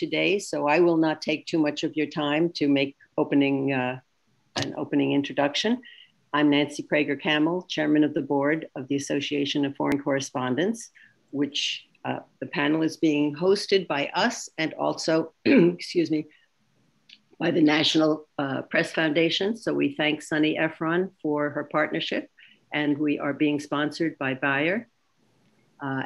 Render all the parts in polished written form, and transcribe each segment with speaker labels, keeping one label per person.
Speaker 1: today, so I will not take too much of your time to make an opening introduction. I'm Nancy Prager-Camel, Chairman of the Board of the Association of Foreign Correspondents, which the panel is being hosted by us and also, excuse me, by the National Press Foundation. So we thank Sunny Efron for her partnership, and we are being sponsored by Bayer.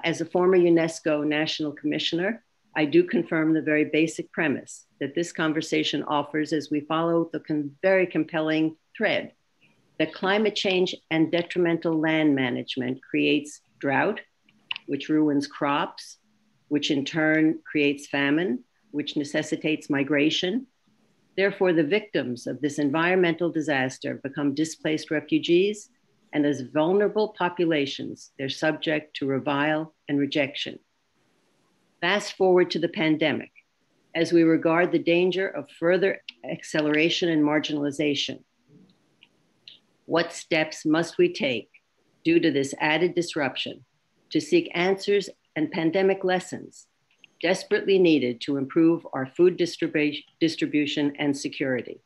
Speaker 1: As a former UNESCO National Commissioner, I do confirm the very basic premise that this conversation offers as we follow the very compelling thread that climate change and detrimental land management creates drought, which ruins crops, which in turn creates famine, which necessitates migration. Therefore, the victims of this environmental disaster become displaced refugees, and as vulnerable populations, they're subject to revile and rejection. Fast forward to the pandemic, as we regard the danger of further acceleration and marginalization. What steps must we take due to this added disruption to seek answers and pandemic lessons desperately needed to improve our food distribution and security?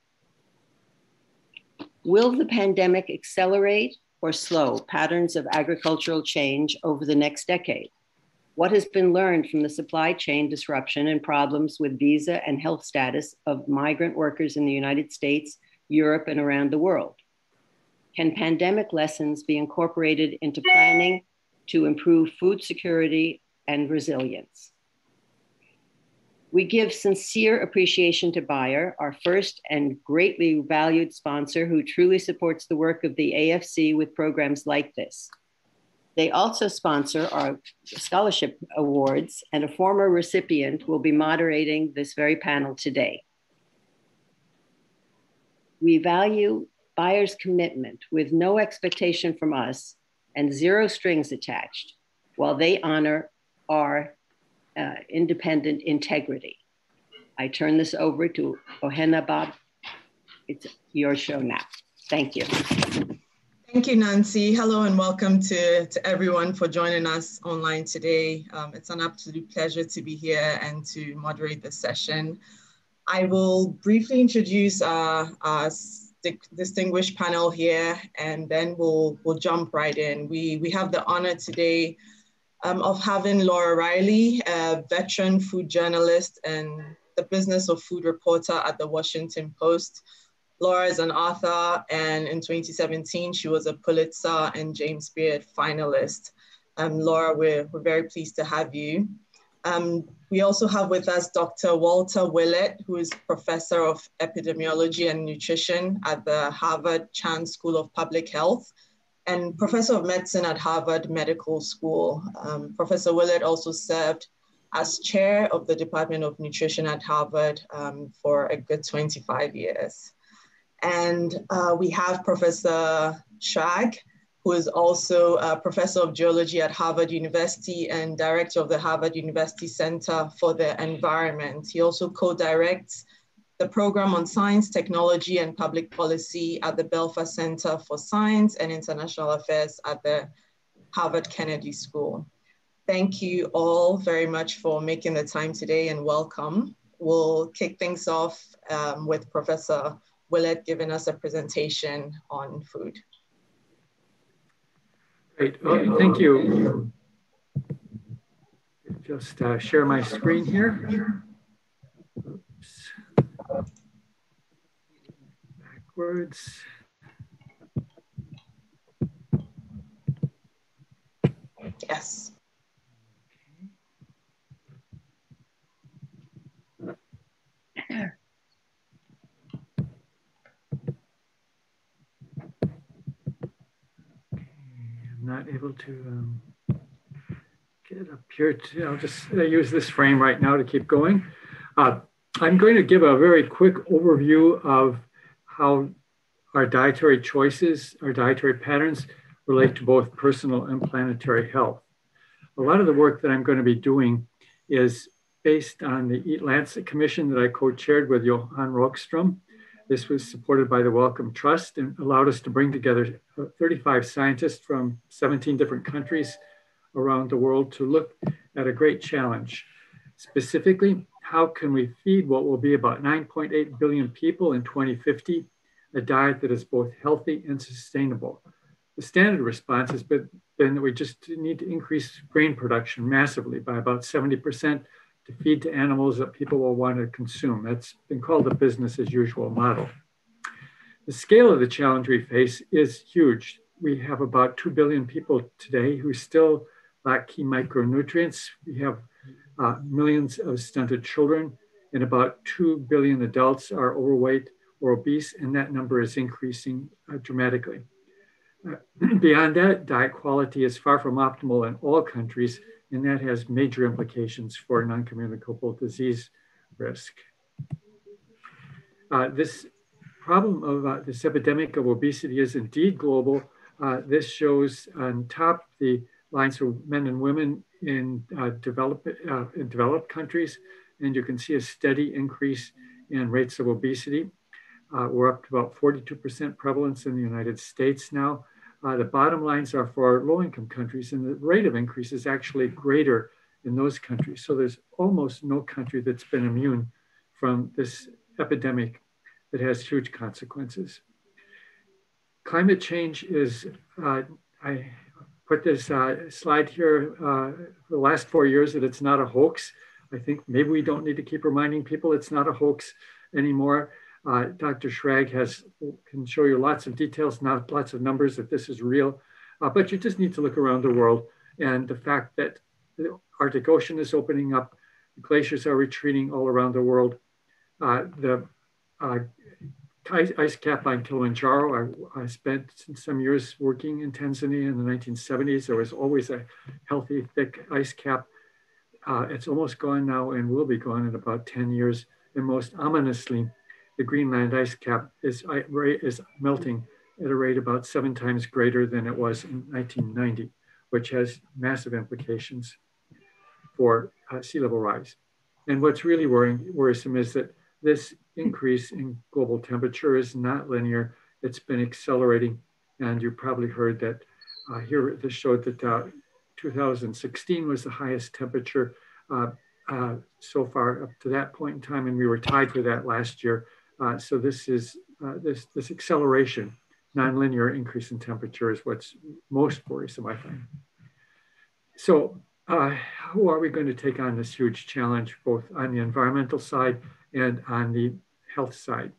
Speaker 1: Will the pandemic accelerate or slow patterns of agricultural change over the next decade? What has been learned from the supply chain disruption and problems with visa and health status of migrant workers in the United States, Europe, and around the world? Can pandemic lessons be incorporated into planning to improve food security and resilience? We give sincere appreciation to Bayer, our first and greatly valued sponsor who truly supports the work of the AFC with programs like this. They also sponsor our scholarship awards, and a former recipient will be moderating this very panel today. We value Bayer's commitment with no expectation from us and zero strings attached, while they honor our independent integrity. I turn this over to Ohena Bob. It's your show now. Thank you.
Speaker 2: Thank you, Nancy. Hello and welcome to everyone for joining us online today. It's an absolute pleasure to be here and to moderate this session. I will briefly introduce our distinguished panel here, and then we'll jump right in. We have the honor today of having Laura Riley, a veteran food journalist and the business of food reporter at the Washington Post. Laura is an author, and in 2017, she was a Pulitzer and James Beard finalist. Laura, we're very pleased to have you. We also have with us Dr. Walter Willett, who is professor of epidemiology and nutrition at the Harvard Chan School of Public Health and professor of medicine at Harvard Medical School. Professor Willett also served as chair of the Department of Nutrition at Harvard for a good 25 years. And we have Professor Schrag, who is also a professor of geology at Harvard University and director of the Harvard University Center for the Environment. He also co-directs the program on science, technology, and public policy at the Belfer Center for Science and International Affairs at the Harvard Kennedy School. Thank you all very much for making the time today, and welcome. We'll kick things off with Professor Willett giving us a presentation on food.
Speaker 3: Great, thank you. Just share my screen here. Oops. Backwards.
Speaker 2: Yes.
Speaker 3: Okay. I'm not able to get up here. I'll just use this frame right now to keep going. I'm going to give a very quick overview of how our dietary choices, our dietary patterns relate to both personal and planetary health. A lot of the work that I'm going to be doing is based on the Eat Lancet Commission that I co-chaired with Johan Rockström. This was supported by the Wellcome Trust and allowed us to bring together 35 scientists from 17 different countries around the world to look at a great challenge. Specifically, how can we feed what will be about 9.8 billion people in 2050, a diet that is both healthy and sustainable. The standard response has been that we just need to increase grain production massively by about 70% to feed to animals that people will want to consume. That's been called the business as usual model. The scale of the challenge we face is huge. We have about 2 billion people today who still lack key micronutrients. We have millions of stunted children, and about 2 billion adults are overweight or obese, and that number is increasing dramatically. Beyond that, diet quality is far from optimal in all countries, and that has major implications for non-communicable disease risk. This problem of this epidemic of obesity is indeed global. This shows on top the lines for men and women in developed countries, and you can see a steady increase in rates of obesity. We're up to about 42% prevalence in the United States now. The bottom lines are for low-income countries, and the rate of increase is actually greater in those countries. So there's almost no country that's been immune from this epidemic that has huge consequences. Climate change is, I put this slide here for the last 4 years that it's not a hoax. I think maybe we don't need to keep reminding people it's not a hoax anymore. Dr. Schrag can show you lots of details, not lots of numbers, that this is real, but you just need to look around the world. And the fact that the Arctic Ocean is opening up, the glaciers are retreating all around the world. The ice cap on Kilimanjaro, I spent some years working in Tanzania in the 1970s. There was always a healthy, thick ice cap. It's almost gone now and will be gone in about 10 years. And most ominously, the Greenland ice cap is melting at a rate about 7 times greater than it was in 1990, which has massive implications for sea level rise. And what's really worrisome is that this increase in global temperature is not linear. It's been accelerating. And you probably heard that here, this showed that 2016 was the highest temperature so far up to that point in time, and we were tied for that last year. So this is this acceleration, nonlinear increase in temperature is what's most worrisome, I find. So how are we going to take on this huge challenge, both on the environmental side and on the health side?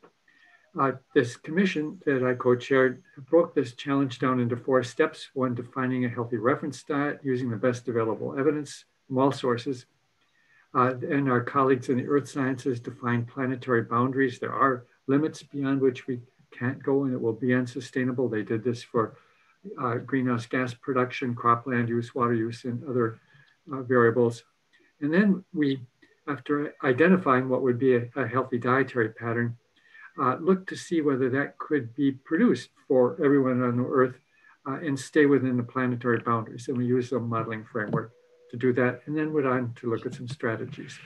Speaker 3: This commission that I co-chaired broke this challenge down into 4 steps. 1, defining a healthy reference diet using the best available evidence from all sources. And our colleagues in the earth sciences define planetary boundaries. There are limits beyond which we can't go, and it will be unsustainable. They did this for greenhouse gas production, cropland use, water use, and other variables. And then we, after identifying what would be a healthy dietary pattern, look to see whether that could be produced for everyone on the earth and stay within the planetary boundaries. And we use a modeling framework to do that, and then went on to look at some strategies.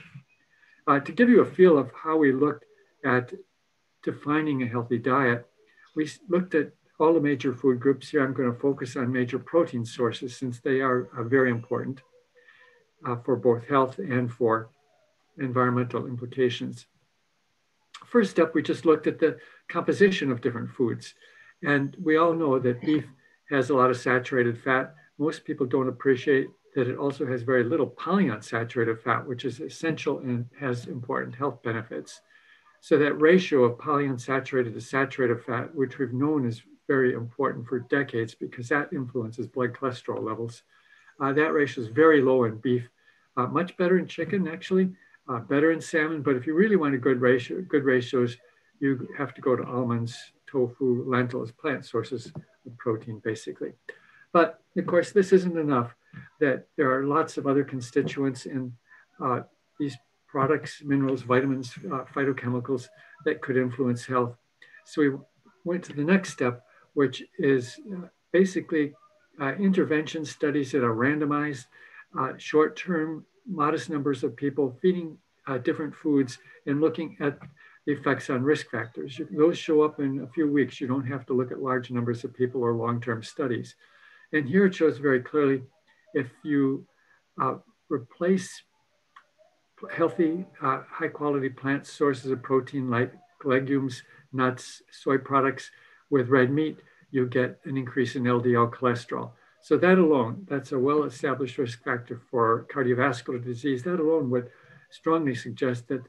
Speaker 3: To give you a feel of how we looked at defining a healthy diet, we looked at all the major food groups. Here I'm going to focus on major protein sources since they are very important for both health and for environmental implications. First step, we just looked at the composition of different foods. And we all know that beef has a lot of saturated fat. Most people don't appreciate that it also has very little polyunsaturated fat, which is essential and has important health benefits. So that ratio of polyunsaturated to saturated fat, which we've known is very important for decades because that influences blood cholesterol levels. That ratio is very low in beef, much better in chicken, actually, better in salmon. But if you really want a good ratios, you have to go to almonds, tofu, lentils, plant sources of protein, basically. But of course, this isn't enough, that there are lots of other constituents in these products, minerals, vitamins, phytochemicals that could influence health. So we went to the next step, which is basically intervention studies that are randomized, short-term, modest numbers of people feeding different foods and looking at the effects on risk factors. Those show up in a few weeks. You don't have to look at large numbers of people or long-term studies. And here it shows very clearly if you replace healthy, high quality plant sources of protein like legumes, nuts, soy products with red meat, you get an increase in LDL cholesterol. So that alone, that's a well-established risk factor for cardiovascular disease. That alone would strongly suggest that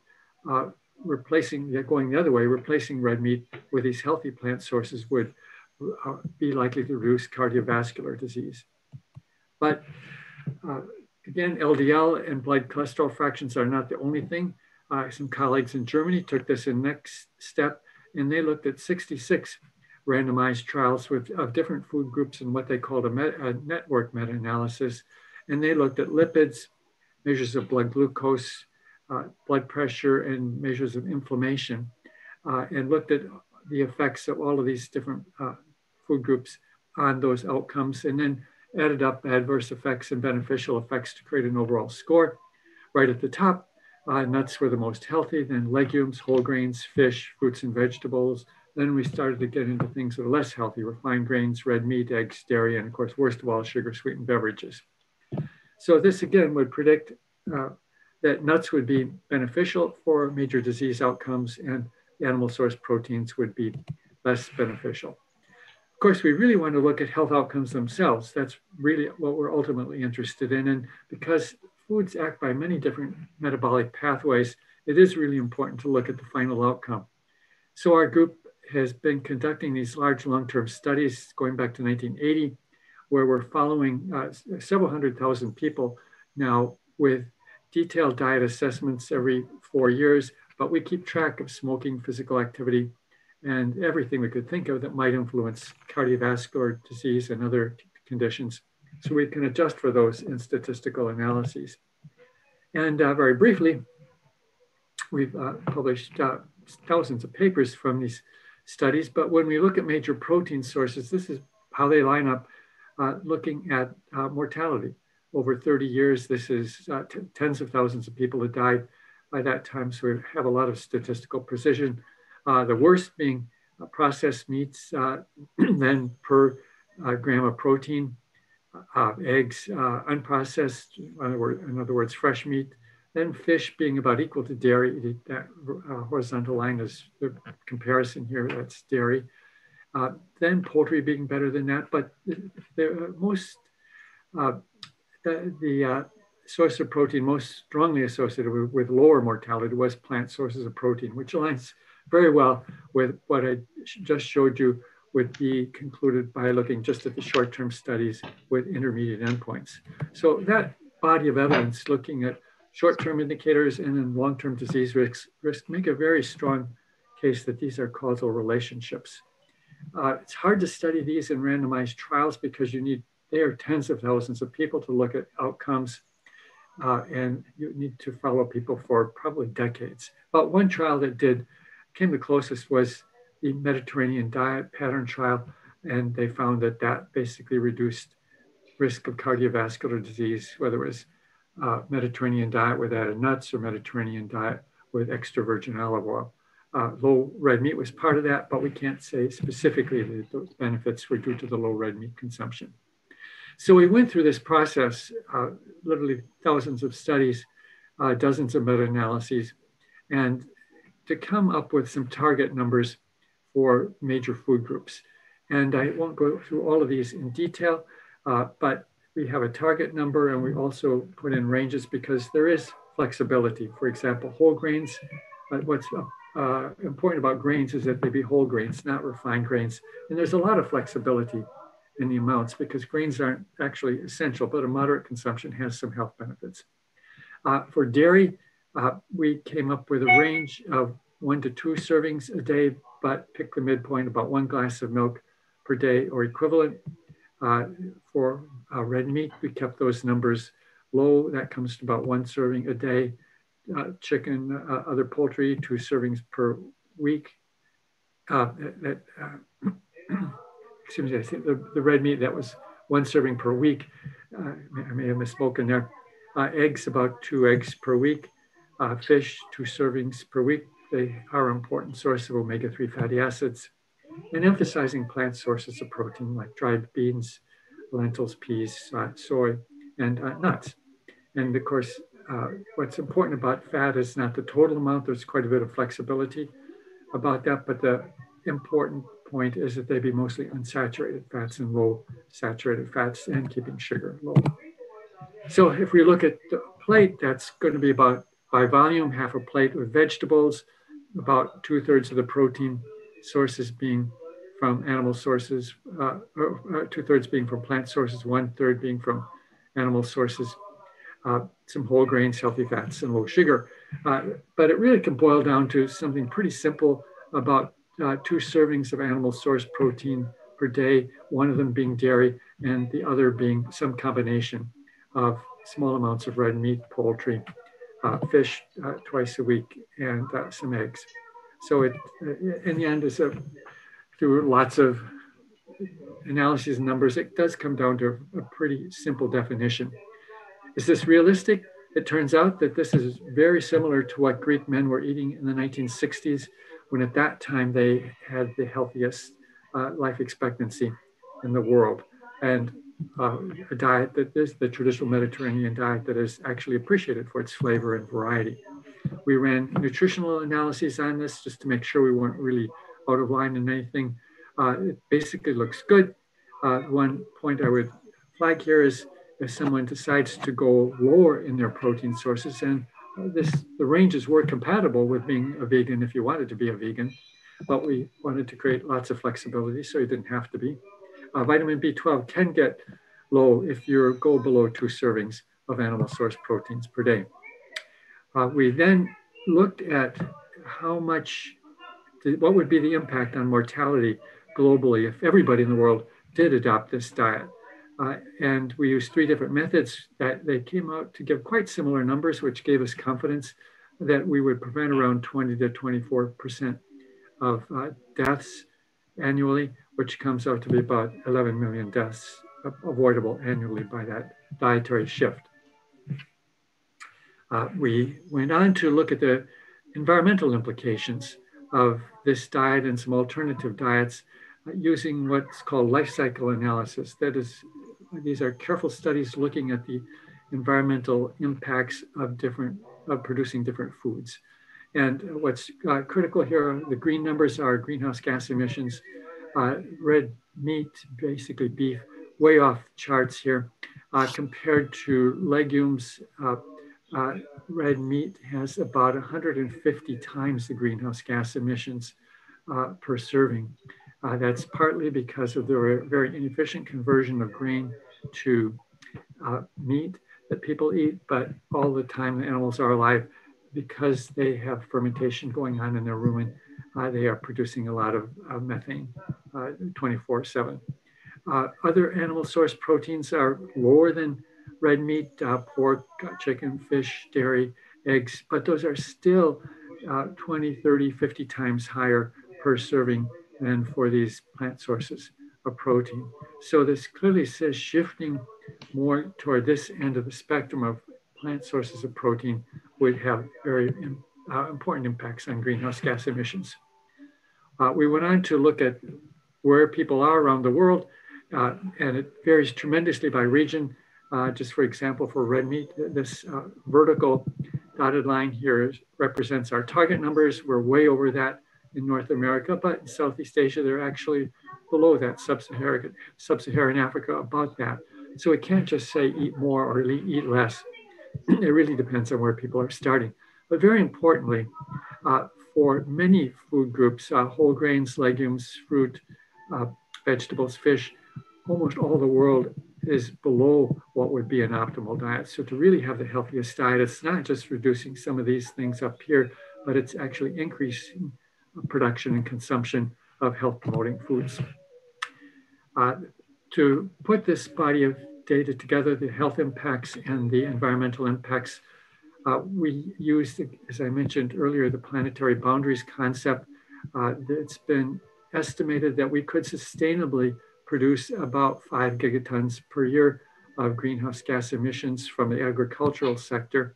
Speaker 3: going the other way, replacing red meat with these healthy plant sources would be likely to reduce cardiovascular disease. But again, LDL and blood cholesterol fractions are not the only thing. Some colleagues in Germany took this in next step, and they looked at 66 randomized trials of different food groups in what they called a network meta-analysis. And they looked at lipids, measures of blood glucose, blood pressure, and measures of inflammation, and looked at the effects of all of these different food groups on those outcomes, and then added up adverse effects and beneficial effects to create an overall score. Right at the top, nuts were the most healthy, then legumes, whole grains, fish, fruits and vegetables. Then we started to get into things that are less healthy, refined grains, red meat, eggs, dairy, and of course, worst of all, sugar-sweetened beverages. So this again would predict that nuts would be beneficial for major disease outcomes and animal source proteins would be less beneficial. Of course, we really want to look at health outcomes themselves. That's really what we're ultimately interested in. And because foods act by many different metabolic pathways, it is really important to look at the final outcome. So our group has been conducting these large long-term studies going back to 1980, where we're following several 100,000 people now with detailed diet assessments every 4 years, but we keep track of smoking, physical activity, and everything we could think of that might influence cardiovascular disease and other conditions. So we can adjust for those in statistical analyses. And very briefly, we've published thousands of papers from these studies, but when we look at major protein sources, this is how they line up looking at mortality. Over 30 years, this is tens of thousands of people that died by that time, so we have a lot of statistical precision. The worst being processed meats, then per gram of protein, eggs, unprocessed, in other words, fresh meat, then fish being about equal to dairy. That horizontal line is the comparison here, that's dairy. Then poultry being better than that, but the source of protein most strongly associated with lower mortality was plant sources of protein, which aligns very well with what I just showed you would be concluded by looking just at the short-term studies with intermediate endpoints. So that body of evidence looking at short-term indicators and then long-term disease risk make a very strong case that these are causal relationships. It's hard to study these in randomized trials because they are tens of thousands of people to look at outcomes, and you need to follow people for probably decades. But one trial that came the closest was the Mediterranean diet pattern trial, and they found that basically reduced risk of cardiovascular disease, whether it was Mediterranean diet with added nuts or Mediterranean diet with extra virgin olive oil. Low red meat was part of that, but we can't say specifically that those benefits were due to the low red meat consumption. So we went through this process, literally thousands of studies, dozens of meta-analyses, and to come up with some target numbers for major food groups. And I won't go through all of these in detail, but we have a target number and we also put in ranges because there is flexibility. For example, whole grains, what's important about grains is that they be whole grains, not refined grains. And there's a lot of flexibility in the amounts because grains aren't actually essential, but a moderate consumption has some health benefits. For dairy, we came up with a range of 1 to 2 servings a day, but pick the midpoint, about 1 glass of milk per day or equivalent. For red meat, we kept those numbers low. That comes to about 1 serving a day. Chicken, other poultry, 2 servings per week. Excuse me, I think the red meat, that was 1 serving per week. I may have misspoken there. Eggs, about 2 eggs per week. Fish, 2 servings per week. They are an important source of omega-3 fatty acids. And emphasizing plant sources of protein like dried beans, lentils, peas, soy, and nuts. And of course, what's important about fat is not the total amount. There's quite a bit of flexibility about that, but the important point is that they be mostly unsaturated fats and low saturated fats, and keeping sugar low. So if we look at the plate, that's going to be about, by volume, half a plate with vegetables, about 2/3 of the protein sources being from animal sources, 2/3 being from plant sources, 1/3 being from animal sources, some whole grains, healthy fats, and low sugar. But it really can boil down to something pretty simple, about 2 servings of animal source protein per day, one of them being dairy and the other being some combination of small amounts of red meat, poultry, fish twice a week, and some eggs. So it, in the end, is through lots of analyses and numbers, it does come down to a pretty simple definition. Is this realistic? It turns out that this is very similar to what Greek men were eating in the 1960s, when at that time they had the healthiest life expectancy in the world, and a diet that is the traditional Mediterranean diet that is actually appreciated for its flavor and variety. We ran nutritional analyses on this just to make sure we weren't really out of line in anything. It basically looks good. One point I would flag here is if someone decides to go lower in their protein sources, and the ranges were compatible with being a vegan if you wanted to be a vegan, but we wanted to create lots of flexibility so you didn't have to be. Vitamin B12 can get low if you go below 2 servings of animal source proteins per day. We then looked at what would be the impact on mortality globally if everybody in the world did adopt this diet. And we used 3 different methods that they came out to give quite similar numbers, which gave us confidence that we would prevent around 20 to 24% of deaths annually, which comes out to be about 11 million deaths avoidable annually by that dietary shift. We went on to look at the environmental implications of this diet and some alternative diets using what's called life cycle analysis. That is, these are careful studies looking at the environmental impacts of producing different foods. And what's critical here, the green numbers are greenhouse gas emissions. Red meat, basically beef, way off charts here. Compared to legumes, red meat has about 150 times the greenhouse gas emissions per serving. That's partly because of the very inefficient conversion of grain to meat that people eat, but all the time the animals are alive, because they have fermentation going on in their rumen, they are producing a lot of methane 24/7. Other animal source proteins are lower than red meat, pork, chicken, fish, dairy, eggs, but those are still 20, 30, 50 times higher per serving than for these plant sources of protein. So this clearly says shifting more toward this end of the spectrum of plant sources of protein would have very important impacts on greenhouse gas emissions. We went on to look at where people are around the world, and it varies tremendously by region. Just for example, for red meat, this vertical dotted line here represents our target numbers. We're way over that in North America, but in Southeast Asia, they're actually below that, sub-Saharan Africa above that. So we can't just say eat more or eat less. It really depends on where people are starting. But very importantly, for many food groups, whole grains, legumes, fruit, vegetables, fish, almost all the world is below what would be an optimal diet. So to really have the healthiest diet, it's not just reducing some of these things up here, but it's actually increasing production and consumption of health promoting foods. To put this body of data together, the health impacts and the environmental impacts, we used, as I mentioned earlier, the planetary boundaries concept. It's been estimated that we could sustainably produce about 5 gigatons per year of greenhouse gas emissions from the agricultural sector.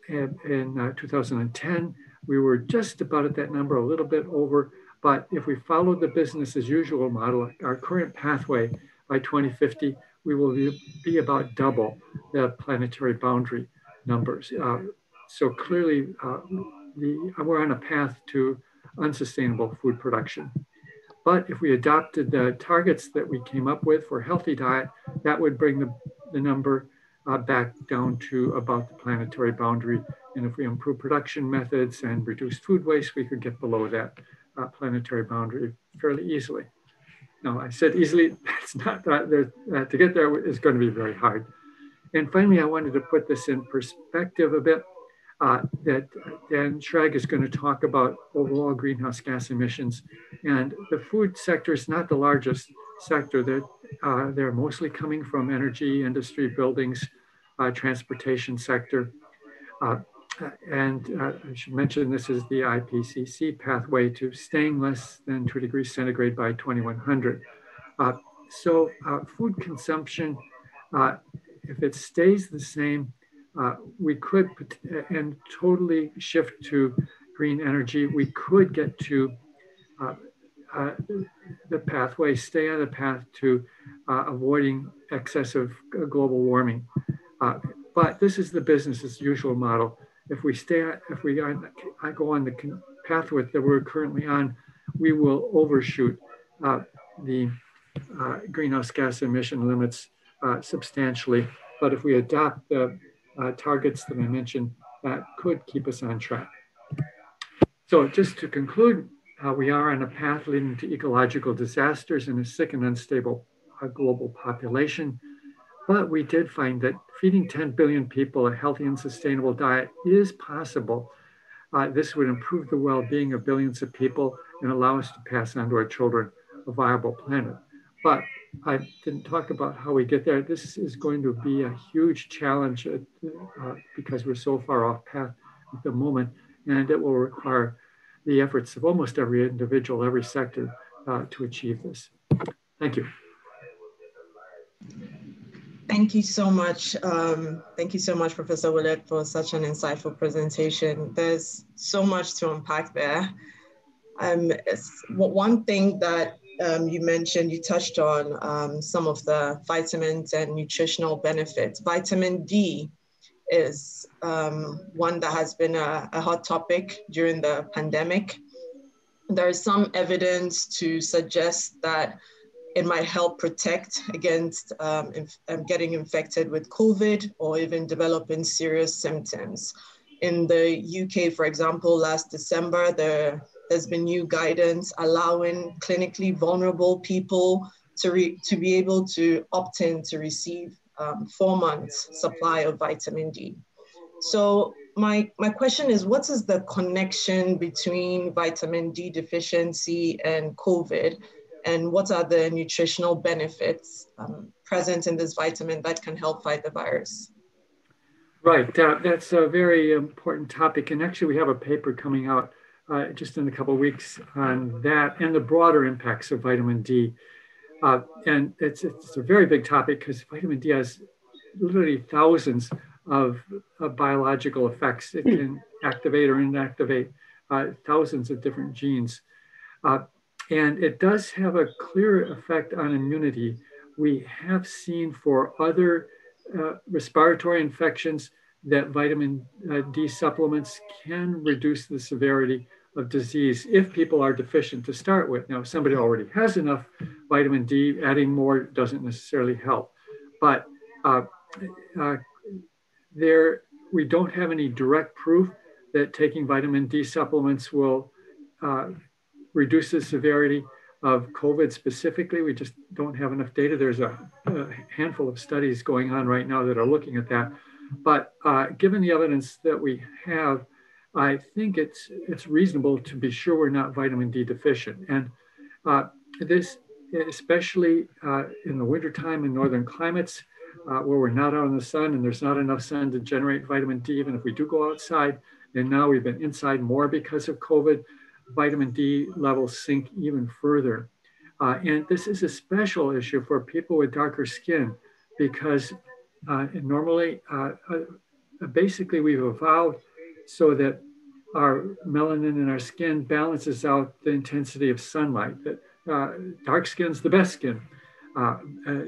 Speaker 3: In 2010, we were just about at that number, a little bit over, but if we follow the business as usual model, our current pathway, by 2050, we will be about double the planetary boundary. numbers. So clearly, we're on a path to unsustainable food production. But if we adopted the targets that we came up with for a healthy diet, that would bring the number back down to about the planetary boundary. And if we improve production methods and reduce food waste, we could get below that planetary boundary fairly easily. Now, I said easily, that's not that, to get there is going to be very hard. And finally, I wanted to put this in perspective a bit, that Dan Schrag is going to talk about overall greenhouse gas emissions. And the food sector is not the largest sector. They're mostly coming from energy, industry, buildings, transportation sector. And I should mention this is the IPCC pathway to staying less than 2 degrees centigrade by 2100. So food consumption, if it stays the same, we could, and totally shift to green energy, we could get to the pathway, stay on the path to avoiding excessive global warming. But this is the business as usual model. If we go on the pathway that we're currently on, we will overshoot the greenhouse gas emission limits substantially. But if we adopt the targets that I mentioned, that could keep us on track. So just to conclude, we are on a path leading to ecological disasters and a sick and unstable global population. But we did find that feeding 10 billion people a healthy and sustainable diet is possible. This would improve the well-being of billions of people and allow us to pass on to our children a viable planet. But I didn't talk about how we get there. This is going to be a huge challenge because we're so far off path at the moment, and it will require the efforts of almost every individual, every sector to achieve this. Thank you.
Speaker 2: Thank you so much. Thank you so much, Professor Willett, for such an insightful presentation. There's so much to unpack there. One thing that you mentioned, you touched on some of the vitamins and nutritional benefits. Vitamin D is one that has been a hot topic during the pandemic. There is some evidence to suggest that it might help protect against getting infected with COVID or even developing serious symptoms. In the UK, for example, last December, there's been new guidance allowing clinically vulnerable people to be able to opt in to receive 4 months supply of vitamin D. So my question is, what is the connection between vitamin D deficiency and COVID? And what are the nutritional benefits present in this vitamin that can help fight the virus?
Speaker 3: Right, that's a very important topic. And actually we have a paper coming out just in a couple of weeks on that and the broader impacts of vitamin D. And it's a very big topic because vitamin D has literally thousands of biological effects. It can activate or inactivate thousands of different genes. And it does have a clear effect on immunity. We have seen for other respiratory infections that vitamin D supplements can reduce the severity of disease if people are deficient to start with. Now, if somebody already has enough vitamin D, adding more doesn't necessarily help. But we don't have any direct proof that taking vitamin D supplements will reduce the severity of COVID specifically. We just don't have enough data. There's a handful of studies going on right now that are looking at that. But given the evidence that we have, I think it's reasonable to be sure we're not vitamin D deficient. And this, especially in the wintertime in northern climates, where we're not out in the sun and there's not enough sun to generate vitamin D, even if we do go outside, and now we've been inside more because of COVID, vitamin D levels sink even further. And this is a special issue for people with darker skin because normally, basically we've evolved so that our melanin in our skin balances out the intensity of sunlight. That dark skin's the best skin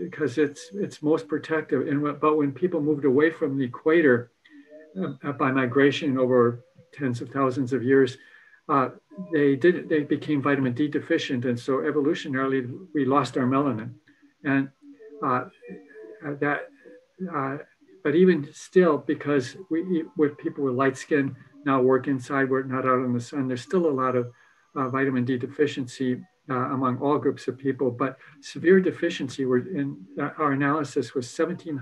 Speaker 3: because it's most protective. But when people moved away from the equator, by migration over tens of thousands of years, they became vitamin D deficient. And so evolutionarily, we lost our melanin. And but even still, because with people with light skin now work inside, we're not out in the sun, there's still a lot of vitamin D deficiency among all groups of people, but severe deficiency our analysis was 17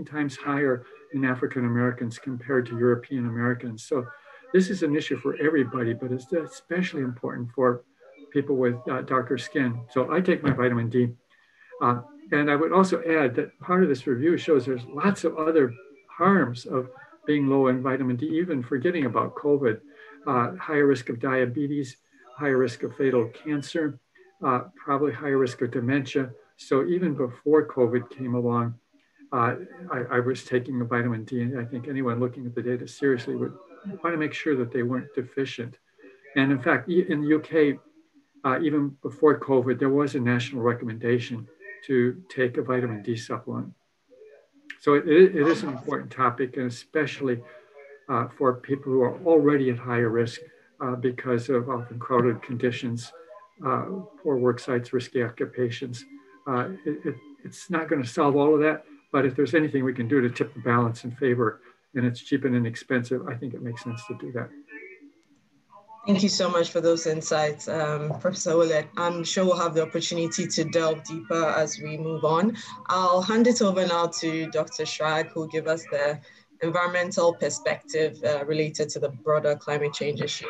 Speaker 3: times higher in African Americans compared to European Americans. So this is an issue for everybody, but it's especially important for people with darker skin. So I take my vitamin D. And I would also add that part of this review shows there's lots of other harms of being low in vitamin D, even forgetting about COVID, higher risk of diabetes, higher risk of fatal cancer, probably higher risk of dementia. So even before COVID came along, I was taking a vitamin D, and I think anyone looking at the data seriously would want to make sure that they weren't deficient. And in fact, in the UK, even before COVID, there was a national recommendation to take a vitamin D supplement. So it is an important topic, and especially for people who are already at higher risk because of often crowded conditions, poor work sites, risky occupations. It's not going to solve all of that, but if there's anything we can do to tip the balance in favor, and it's cheap and inexpensive, I think it makes sense to do that.
Speaker 2: Thank you so much for those insights, Professor Willett. I'm sure we'll have the opportunity to delve deeper as we move on. I'll hand it over now to Dr. Schrag, who will give us the environmental perspective related to the broader climate change issue.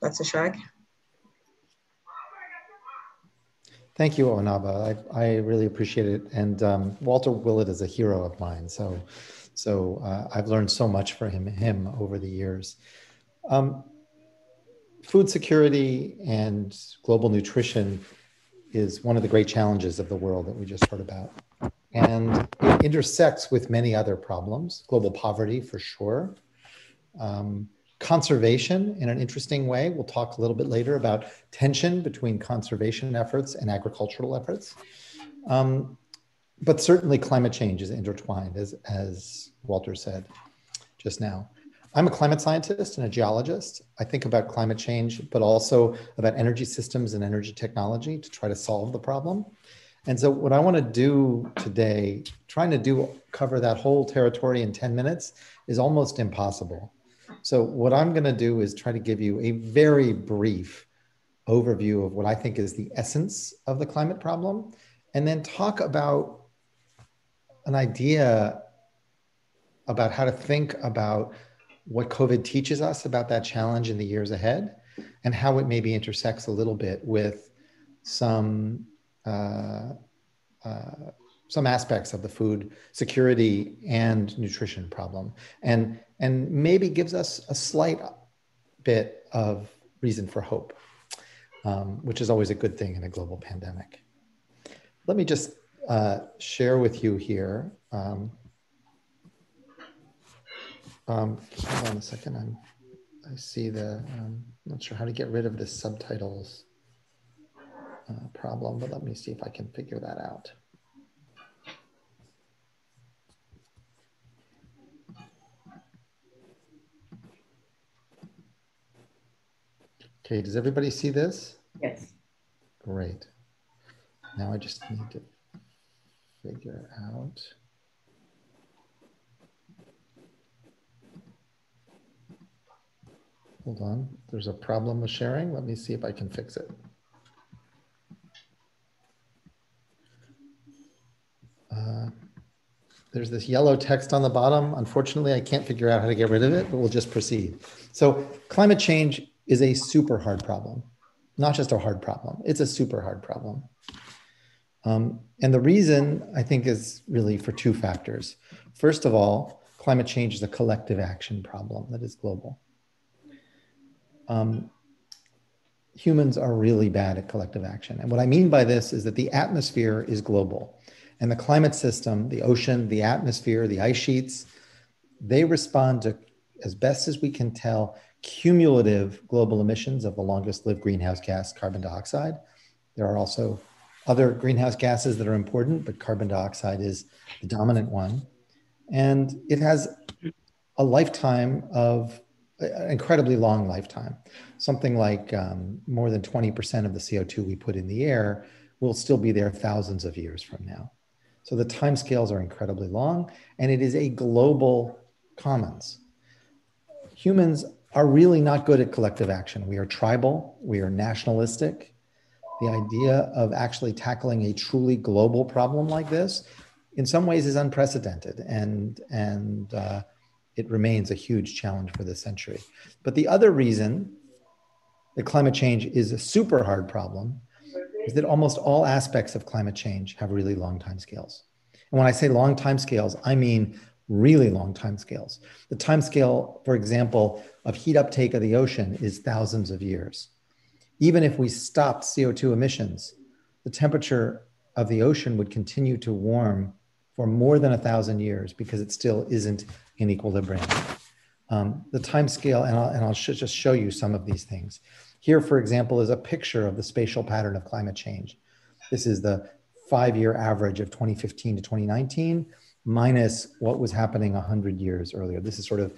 Speaker 2: Dr. Schrag.
Speaker 4: Thank you, Onaba. I really appreciate it. And Walter Willett is a hero of mine. So I've learned so much from him over the years. Food security and global nutrition is one of the great challenges of the world that we just heard about. And it intersects with many other problems, global poverty for sure, conservation in an interesting way. We'll talk a little bit later about tension between conservation efforts and agricultural efforts. But certainly climate change is intertwined, as Walter said just now. I'm a climate scientist and a geologist. I think about climate change, but also about energy systems and energy technology to try to solve the problem. And so what I want to do today, cover that whole territory in 10 minutes is almost impossible. So what I'm going to do is try to give you a very brief overview of what I think is the essence of the climate problem, and then talk about an idea about how to think about what COVID teaches us about that challenge in the years ahead, and how it maybe intersects a little bit with some aspects of the food security and nutrition problem, and maybe gives us a slight bit of reason for hope, which is always a good thing in a global pandemic. Let me just share with you here. Hold on a second. I see I'm not sure how to get rid of this subtitles problem, but let me see if I can figure that out. Okay, does everybody see this?
Speaker 1: Yes.
Speaker 4: Great. Now I just need to figure out. Hold on, there's a problem with sharing. Let me see if I can fix it. There's this yellow text on the bottom. Unfortunately, I can't figure out how to get rid of it, but we'll just proceed. So climate change is a super hard problem, not just a hard problem, it's a super hard problem. And the reason I think is really for two factors. First of all, climate change is a collective action problem that is global. Humans are really bad at collective action. And what I mean by this is that the atmosphere is global. And the climate system, the ocean, the atmosphere, the ice sheets, they respond to, as best as we can tell, cumulative global emissions of the longest lived greenhouse gas, carbon dioxide. There are also other greenhouse gases that are important, but carbon dioxide is the dominant one. And it has a lifetime of an incredibly long lifetime. Something like more than 20% of the CO2 we put in the air will still be there thousands of years from now. So the timescales are incredibly long, and it is a global commons. Humans are really not good at collective action. We are tribal, we are nationalistic. The idea of actually tackling a truly global problem like this, in some ways, is unprecedented, and it remains a huge challenge for this century. But the other reason that climate change is a super hard problem is that almost all aspects of climate change have really long timescales. And when I say long timescales, I mean really long timescales. The timescale, for example, of heat uptake of the ocean is thousands of years. Even if we stopped CO2 emissions, the temperature of the ocean would continue to warm for more than 1,000 years because it still isn't in equilibrium. The timescale, and I'll just show you some of these things. Here, for example, is a picture of the spatial pattern of climate change. This is the 5-year average of 2015 to 2019, minus what was happening 100 years earlier. This is sort of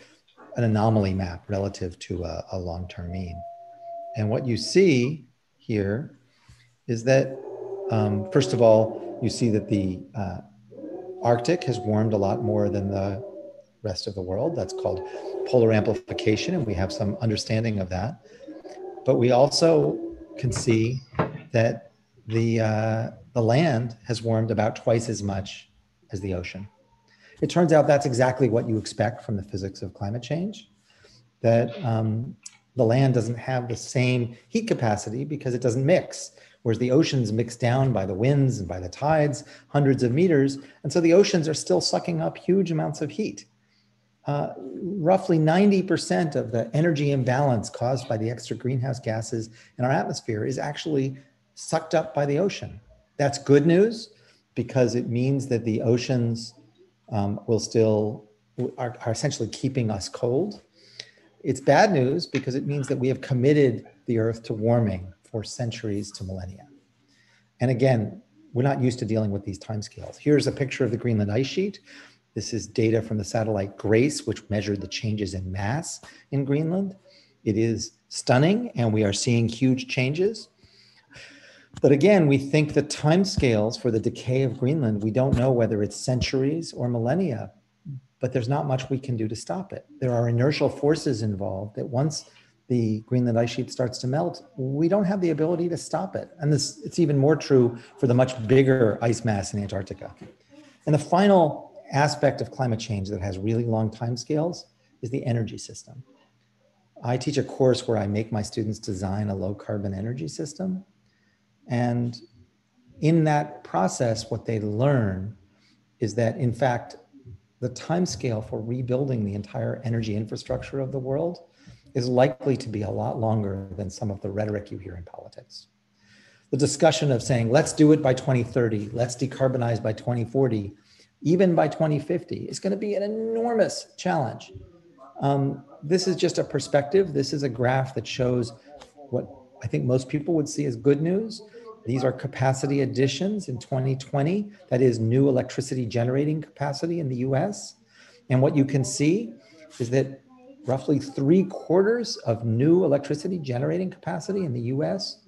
Speaker 4: an anomaly map relative to a long-term mean. And what you see here is that, first of all, you see that the Arctic has warmed a lot more than the rest of the world. That's called polar amplification, and we have some understanding of that. But we also can see that the land has warmed about twice as much as the ocean. It turns out that's exactly what you expect from the physics of climate change, that the land doesn't have the same heat capacity because it doesn't mix, whereas the oceans mix down by the winds and by the tides, hundreds of meters. And so the oceans are still sucking up huge amounts of heat. Roughly 90% of the energy imbalance caused by the extra greenhouse gases in our atmosphere is actually sucked up by the ocean. That's good news because it means that the oceans are essentially keeping us cold. It's bad news because it means that we have committed the Earth to warming for centuries to millennia. And again, we're not used to dealing with these timescales. Here's a picture of the Greenland ice sheet. This is data from the satellite GRACE, which measured the changes in mass in Greenland. It is stunning, and we are seeing huge changes. But again, we think the timescales for the decay of Greenland, we don't know whether it's centuries or millennia, but there's not much we can do to stop it. There are inertial forces involved that once the Greenland ice sheet starts to melt, we don't have the ability to stop it. And it's even more true for the much bigger ice mass in Antarctica. And the final aspect of climate change that has really long timescales is the energy system. I teach a course where I make my students design a low carbon energy system. And in that process, what they learn is that, in fact, the timescale for rebuilding the entire energy infrastructure of the world is likely to be a lot longer than some of the rhetoric you hear in politics. The discussion of saying, let's do it by 2030, let's decarbonize by 2040, even by 2050, is going to be an enormous challenge. This is just a perspective. This is a graph that shows what I think most people would see as good news. These are capacity additions in 2020. That is new electricity generating capacity in the US. And what you can see is that roughly 3/4 of new electricity generating capacity in the US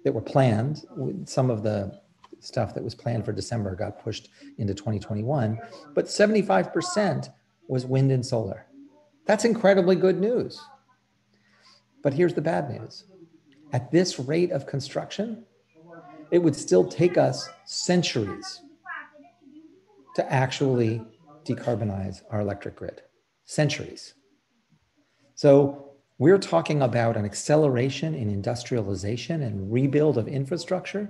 Speaker 4: that were planned, some of the stuff that was planned for December got pushed into 2021, but 75% was wind and solar. That's incredibly good news. But here's the bad news. At this rate of construction, it would still take us centuries to actually decarbonize our electric grid. Centuries. So we're talking about an acceleration in industrialization and rebuild of infrastructure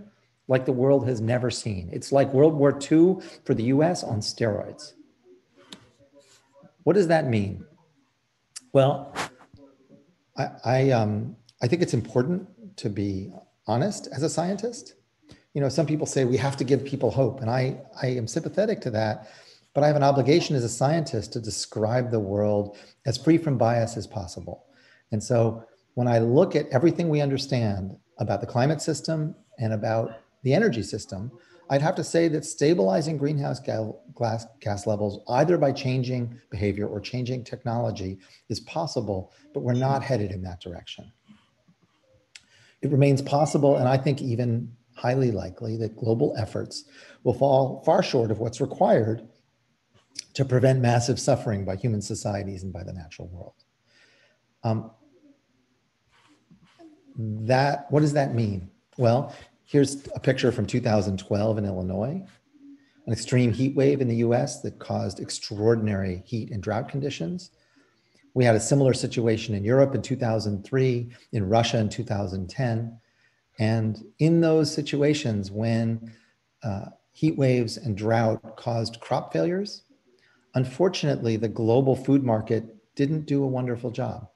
Speaker 4: like the world has never seen. It's like World War II for the US on steroids. What does that mean? Well, I think it's important to be honest as a scientist. You know, some people say we have to give people hope, and I am sympathetic to that, but I have an obligation as a scientist to describe the world as free from bias as possible. And so when I look at everything we understand about the climate system and about the energy system, I'd have to say that stabilizing greenhouse gas levels, either by changing behavior or changing technology, is possible, but we're not headed in that direction. It remains possible, and I think even highly likely, that global efforts will fall far short of what's required to prevent massive suffering by human societies and by the natural world. What does that mean? Well, here's a picture from 2012 in Illinois, an extreme heat wave in the US that caused extraordinary heat and drought conditions. We had a similar situation in Europe in 2003, in Russia in 2010. And in those situations, when heat waves and drought caused crop failures, unfortunately, the global food market didn't do a wonderful job.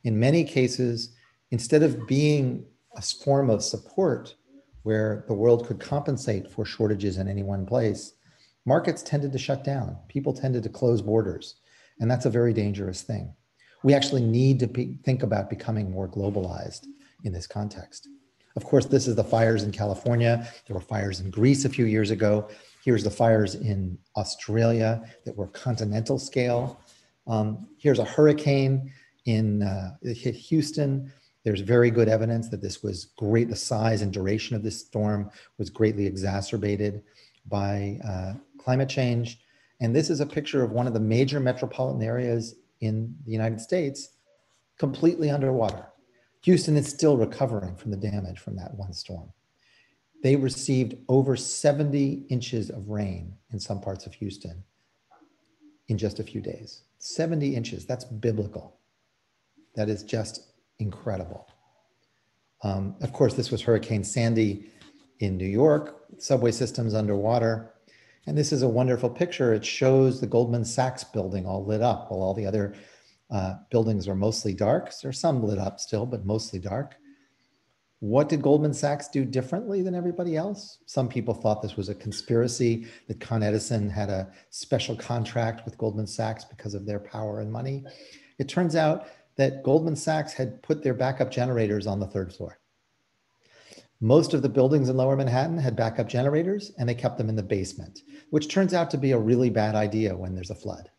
Speaker 4: In many cases, instead of being a form of support where the world could compensate for shortages in any one place, markets tended to shut down. People tended to close borders. And that's a very dangerous thing. We actually need to think about becoming more globalized in this context. Of course, this is the fires in California. There were fires in Greece a few years ago. Here's the fires in Australia that were continental scale. Here's a hurricane it hit Houston. There's very good evidence that this was great. The size and duration of this storm was greatly exacerbated by climate change. And this is a picture of one of the major metropolitan areas in the United States completely underwater. Houston is still recovering from the damage from that one storm. They received over 70 inches of rain in some parts of Houston in just a few days. 70 inches, that's biblical. That is just incredible. Of course, this was Hurricane Sandy in New York, subway systems underwater. And this is a wonderful picture. It shows the Goldman Sachs building all lit up while all the other buildings are mostly dark. There's some lit up still, but mostly dark. What did Goldman Sachs do differently than everybody else? Some people thought this was a conspiracy, that Con Edison had a special contract with Goldman Sachs because of their power and money. It turns out that Goldman Sachs had put their backup generators on the third floor. Most of the buildings in Lower Manhattan had backup generators, and they kept them in the basement, which turns out to be a really bad idea when there's a flood.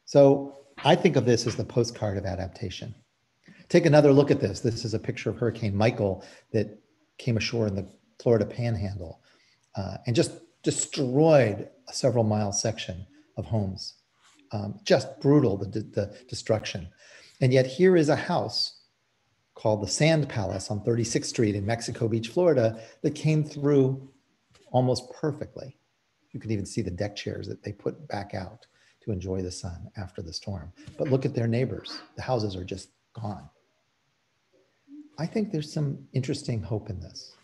Speaker 4: So I think of this as the postcard of adaptation. Take another look at this. This is a picture of Hurricane Michael that came ashore in the Florida Panhandle and just destroyed a several mile section of homes. Just brutal, the destruction. And yet here is a house called the Sand Palace on 36th Street in Mexico Beach, Florida, that came through almost perfectly. You can even see the deck chairs that they put back out to enjoy the sun after the storm. But look at their neighbors. The houses are just gone. I think there's some interesting hope in this.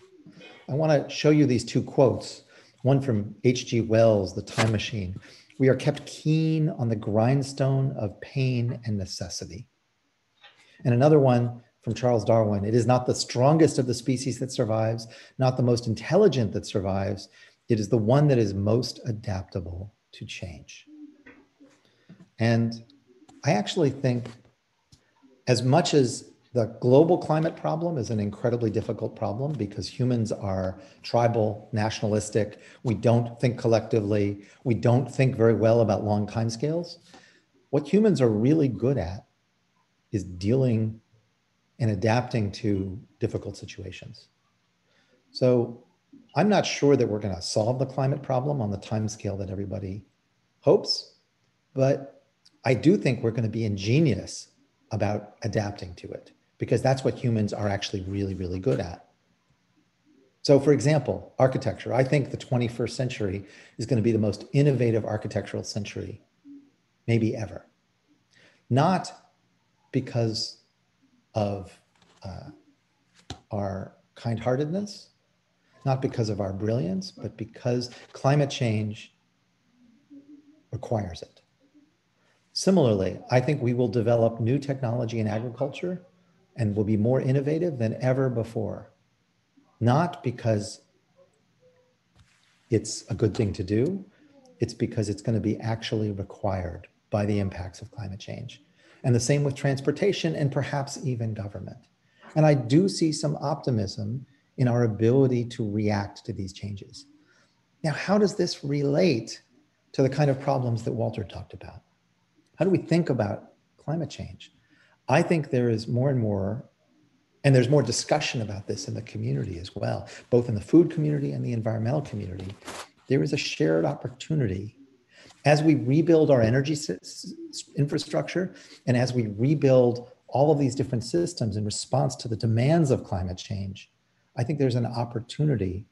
Speaker 4: I want to show you these two quotes, one from H.G. Wells, The Time Machine. We are kept keen on the grindstone of pain and necessity. And another one from Charles Darwin, it is not the strongest of the species that survives, not the most intelligent that survives. It is the one that is most adaptable to change. And I actually think, as much as the global climate problem is an incredibly difficult problem because humans are tribal, nationalistic, we don't think collectively, we don't think very well about long timescales. What humans are really good at is dealing and adapting to difficult situations. So I'm not sure that we're going to solve the climate problem on the timescale that everybody hopes, but I do think we're going to be ingenious about adapting to it, because that's what humans are actually really, really good at. So for example, architecture. I think the 21st century is going to be the most innovative architectural century, maybe ever. Not because of our kind-heartedness, not because of our brilliance, but because climate change requires it. Similarly, I think we will develop new technology in agriculture and will be more innovative than ever before. Not because it's a good thing to do, it's because it's going to be actually required by the impacts of climate change. And the same with transportation and perhaps even government. And I do see some optimism in our ability to react to these changes. Now, how does this relate to the kind of problems that Walter talked about? How do we think about climate change? I think there is more and more, and there's more discussion about this in the community as well, both in the food community and the environmental community. There is a shared opportunity as we rebuild our energy infrastructure and as we rebuild all of these different systems in response to the demands of climate change. I think there's an opportunity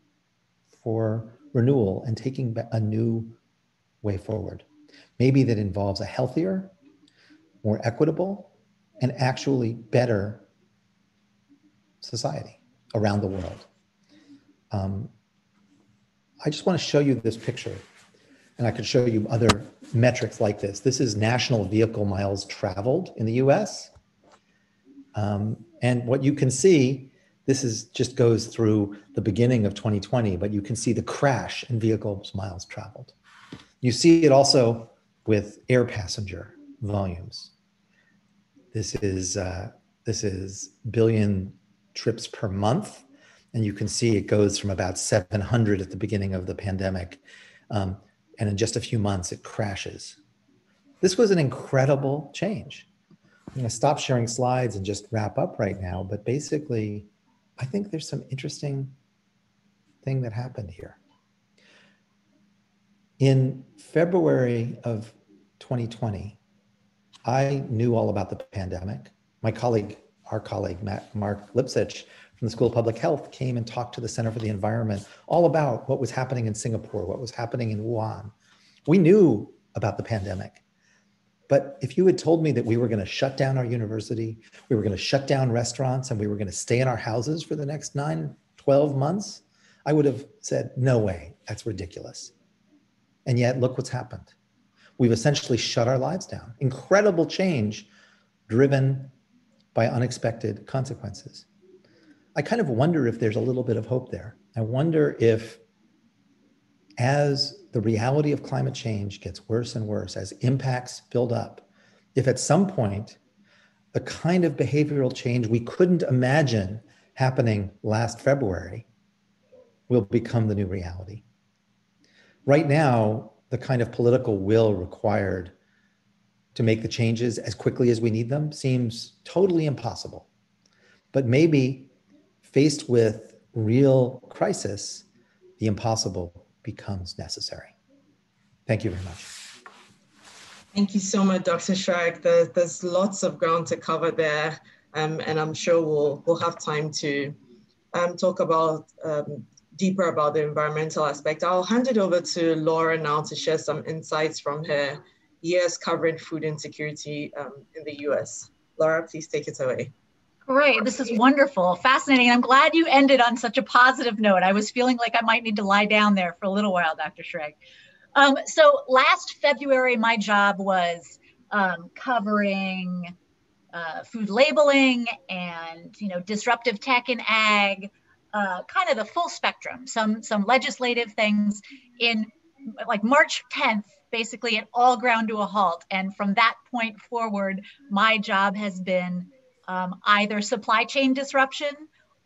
Speaker 4: for renewal and taking a new way forward. Maybe that involves a healthier, more equitable, and actually better society around the world. I just want to show you this picture, and I could show you other metrics like this. This is national vehicle miles traveled in the US. And what you can see, this is just goes through the beginning of 2020, but you can see the crash in vehicles miles traveled. You see it also with air passenger volumes. This is billion trips per month. And you can see it goes from about 700 at the beginning of the pandemic. And in just a few months, it crashes. This was an incredible change. I'm going to stop sharing slides and just wrap up right now. But basically, I think there's some interesting thing that happened here. In February of 2020, I knew all about the pandemic. My colleague, our colleague, Mark Lipsitch from the School of Public Health came and talked to the Center for the Environment all about what was happening in Singapore, what was happening in Wuhan. We knew about the pandemic. But if you had told me that we were going to shut down our university, we were going to shut down restaurants, and we were going to stay in our houses for the next 9, 12 months, I would have said, no way, that's ridiculous. And yet, look what's happened. We've essentially shut our lives down. Incredible change driven by unexpected consequences. I kind of wonder if there's a little bit of hope there. I wonder if, as the reality of climate change gets worse and worse, as impacts build up, if at some point the kind of behavioral change we couldn't imagine happening last February will become the new reality. Right now, the kind of political will required to make the changes as quickly as we need them seems totally impossible. But maybe faced with real crisis, the impossible becomes necessary. Thank you very much.
Speaker 2: Thank you so much, Dr. Shrag. There's lots of ground to cover there, and I'm sure we'll have time to talk about deeper about the environmental aspect. I'll hand it over to Laura now to share some insights from her years covering food insecurity in the US. Laura, please take it away.
Speaker 5: Great, this is wonderful, fascinating. I'm glad you ended on such a positive note. I was feeling like I might need to lie down there for a little while, Dr. Shrag. So last February, my job was covering food labeling and disruptive tech in ag, kind of the full spectrum, some legislative things. In like March 10th, basically it all ground to a halt. And from that point forward, my job has been either supply chain disruption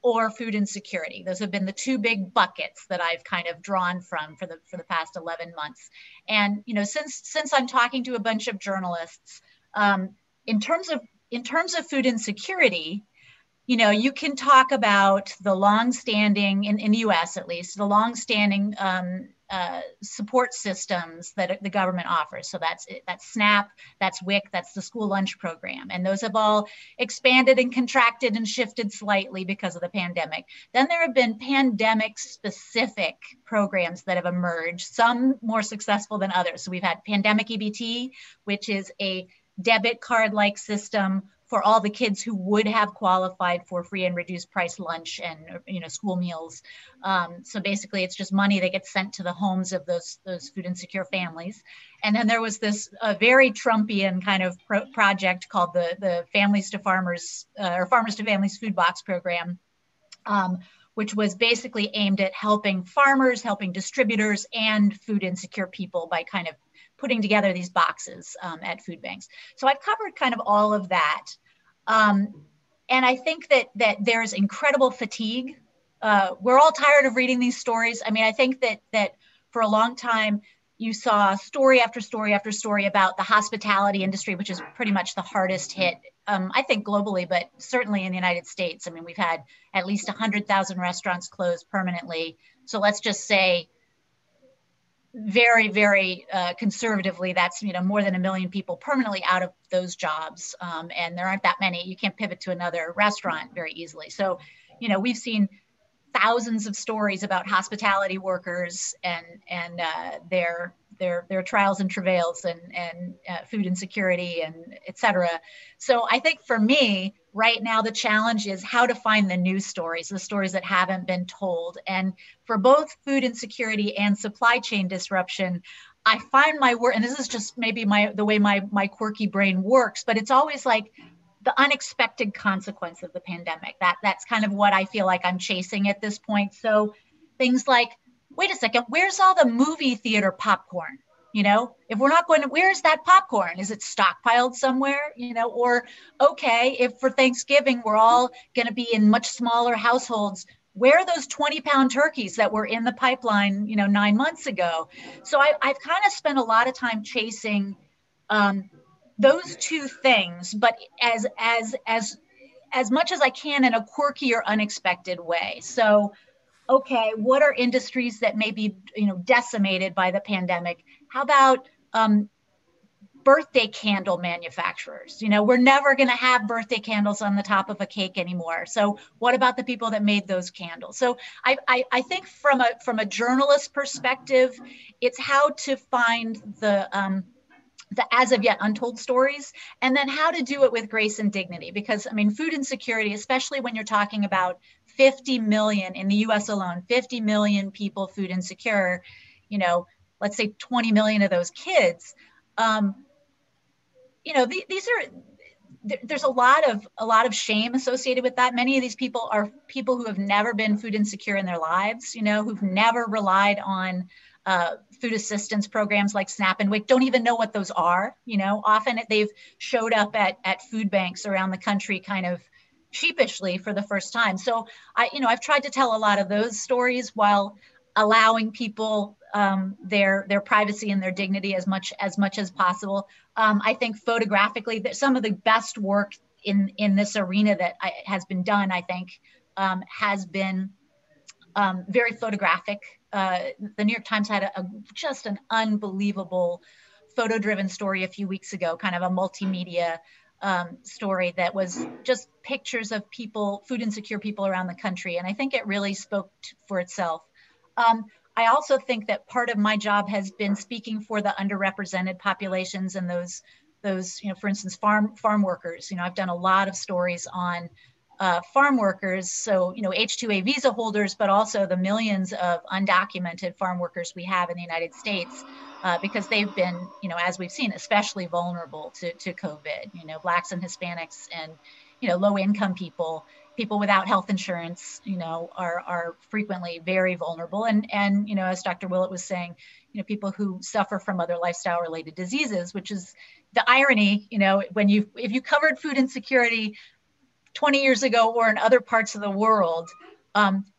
Speaker 5: or food insecurity. Those have been the two big buckets that I've kind of drawn from for the past 11 months. And since I'm talking to a bunch of journalists, in terms of food insecurity, you can talk about the longstanding, in the US at least, the longstanding support systems that the government offers. So that's SNAP, that's WIC, that's the school lunch program. And those have all expanded and contracted and shifted slightly because of the pandemic. Then there have been pandemic specific programs that have emerged, some more successful than others. So we've had Pandemic EBT, which is a debit card like system for all the kids who would have qualified for free and reduced price lunch and school meals. So basically, it's just money that gets sent to the homes of those food insecure families. And then there was this very Trumpian kind of project called the Families to Farmers or Farmers to Families Food Box Program, which was basically aimed at helping farmers, helping distributors, and food insecure people by kind of putting together these boxes at food banks. So I've covered kind of all of that. And I think that there's incredible fatigue we're all tired of reading these stories. I mean, I think that for a long time, you saw story after story after story about the hospitality industry, which is pretty much the hardest hit, I think globally, but certainly in the United States. I mean, we've had at least 100,000 restaurants closed permanently. So let's just say very, very conservatively, that's, you know, more than 1 million people permanently out of those jobs. And there aren't that many. You can't pivot to another restaurant very easily. So, you know, we've seen thousands of stories about hospitality workers and their trials and travails and food insecurity and et cetera. So I think for me right now, the challenge is how to find the news stories, the stories that haven't been told. And for both food insecurity and supply chain disruption, I find my work, and this is just maybe the way my quirky brain works, but it's always like the unexpected consequence of the pandemic. That's kind of what I feel like I'm chasing at this point. So things like, wait a second, where's all the movie theater popcorn? You know, if we're not going to, where's that popcorn? Is it stockpiled somewhere? You know, or okay, if for Thanksgiving we're all going to be in much smaller households, where are those 20-pound turkeys that were in the pipeline, you know, 9 months ago? So I've kind of spent a lot of time chasing those two things, but as much as I can in a quirky or unexpected way. So, okay, what are industries that may be, you know, decimated by the pandemic? How about birthday candle manufacturers? You know, we're never going to have birthday candles on the top of a cake anymore. So what about the people that made those candles? So I think from a journalist perspective, it's how to find the as of yet untold stories, and then how to do it with grace and dignity. Because I mean, food insecurity, especially when you're talking about 50 million in the US alone, 50 million people food insecure, you know, let's say 20 million of those kids, you know, there's a lot of shame associated with that. Many of these people are people who have never been food insecure in their lives, you know, who've never relied on food assistance programs like SNAP and WIC, don't even know what those are. You know, often they've showed up at food banks around the country kind of sheepishly for the first time. So I've tried to tell a lot of those stories while allowing people their privacy and their dignity as much as possible. I think photographically, that some of the best work in this arena that has been done, I think, has been very photographic. The New York Times had just an unbelievable photo-driven story a few weeks ago, kind of a multimedia story that was just pictures of people, food insecure people around the country. And I think it really spoke for itself. I also think that part of my job has been speaking for the underrepresented populations and those, you know, for instance, farm workers. You know, I've done a lot of stories on farm workers, so, you know, H-2A visa holders, but also the millions of undocumented farm workers we have in the United States, because they've been, you know, as we've seen, especially vulnerable to COVID. You know, Blacks and Hispanics and, you know, low-income people without health insurance, you know, are frequently very vulnerable. And you know, as Dr. Willett was saying, you know, people who suffer from other lifestyle-related diseases, which is the irony, you know, if you covered food insecurity 20 years ago or in other parts of the world,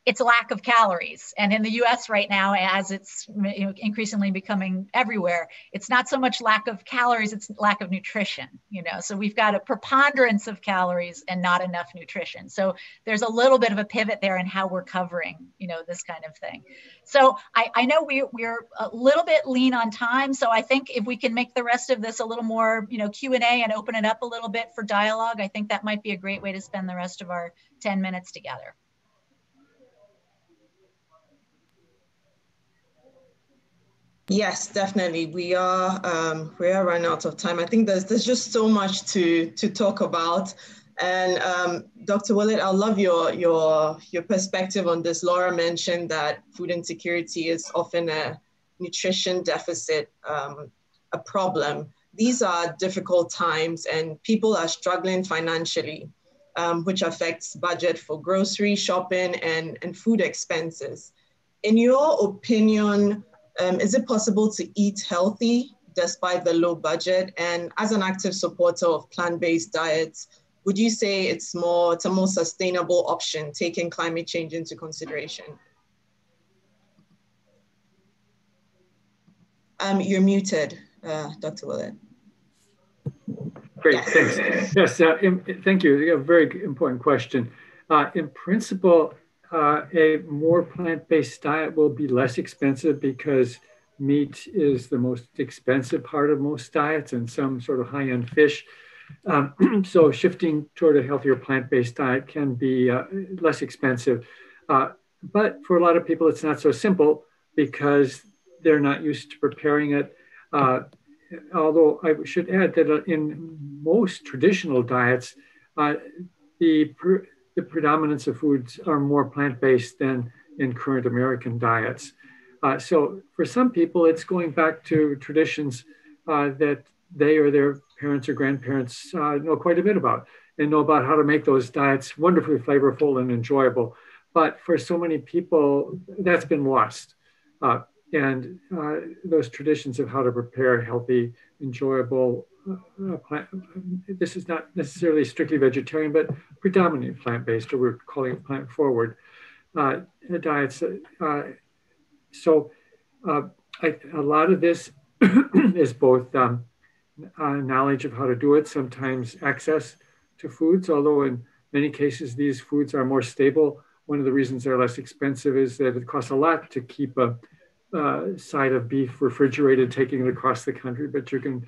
Speaker 5: it's a lack of calories. And in the US right now, as it's, you know, increasingly becoming everywhere, it's not so much lack of calories, it's lack of nutrition, you know. So we've got a preponderance of calories and not enough nutrition. So there's a little bit of a pivot there in how we're covering, you know, this kind of thing. So I know we're a little bit lean on time. So I think if we can make the rest of this a little more, you know, Q&A and open it up a little bit for dialogue, I think that might be a great way to spend the rest of our 10 minutes together.
Speaker 2: Yes, definitely. We are running out of time. I think there's just so much to talk about. And Dr. Willett, I love your perspective on this. Laura mentioned that food insecurity is often a nutrition deficit, a problem. These are difficult times and people are struggling financially, which affects budget for grocery shopping and food expenses. In your opinion, is it possible to eat healthy despite the low budget? And as an active supporter of plant-based diets, would you say it's a more sustainable option, taking climate change into consideration? You're muted, Dr. Willett.
Speaker 3: Great, thanks. Yes, thank you. A very important question. In principle, a more plant-based diet will be less expensive because meat is the most expensive part of most diets and some sort of high-end fish. So shifting toward a healthier plant-based diet can be less expensive. But for a lot of people, it's not so simple because they're not used to preparing it. Although I should add that in most traditional diets, the predominance of foods are more plant-based than in current American diets. So for some people, it's going back to traditions that they or their parents or grandparents know quite a bit about and know about how to make those diets wonderfully flavorful and enjoyable. But for so many people, that's been lost. And those traditions of how to prepare healthy, enjoyable plant, this is not necessarily strictly vegetarian, but predominantly plant-based, or we're calling it plant-forward diets. So a lot of this is both knowledge of how to do it, sometimes access to foods, although in many cases these foods are more stable. One of the reasons they're less expensive is that it costs a lot to keep a side of beef refrigerated, taking it across the country, but you can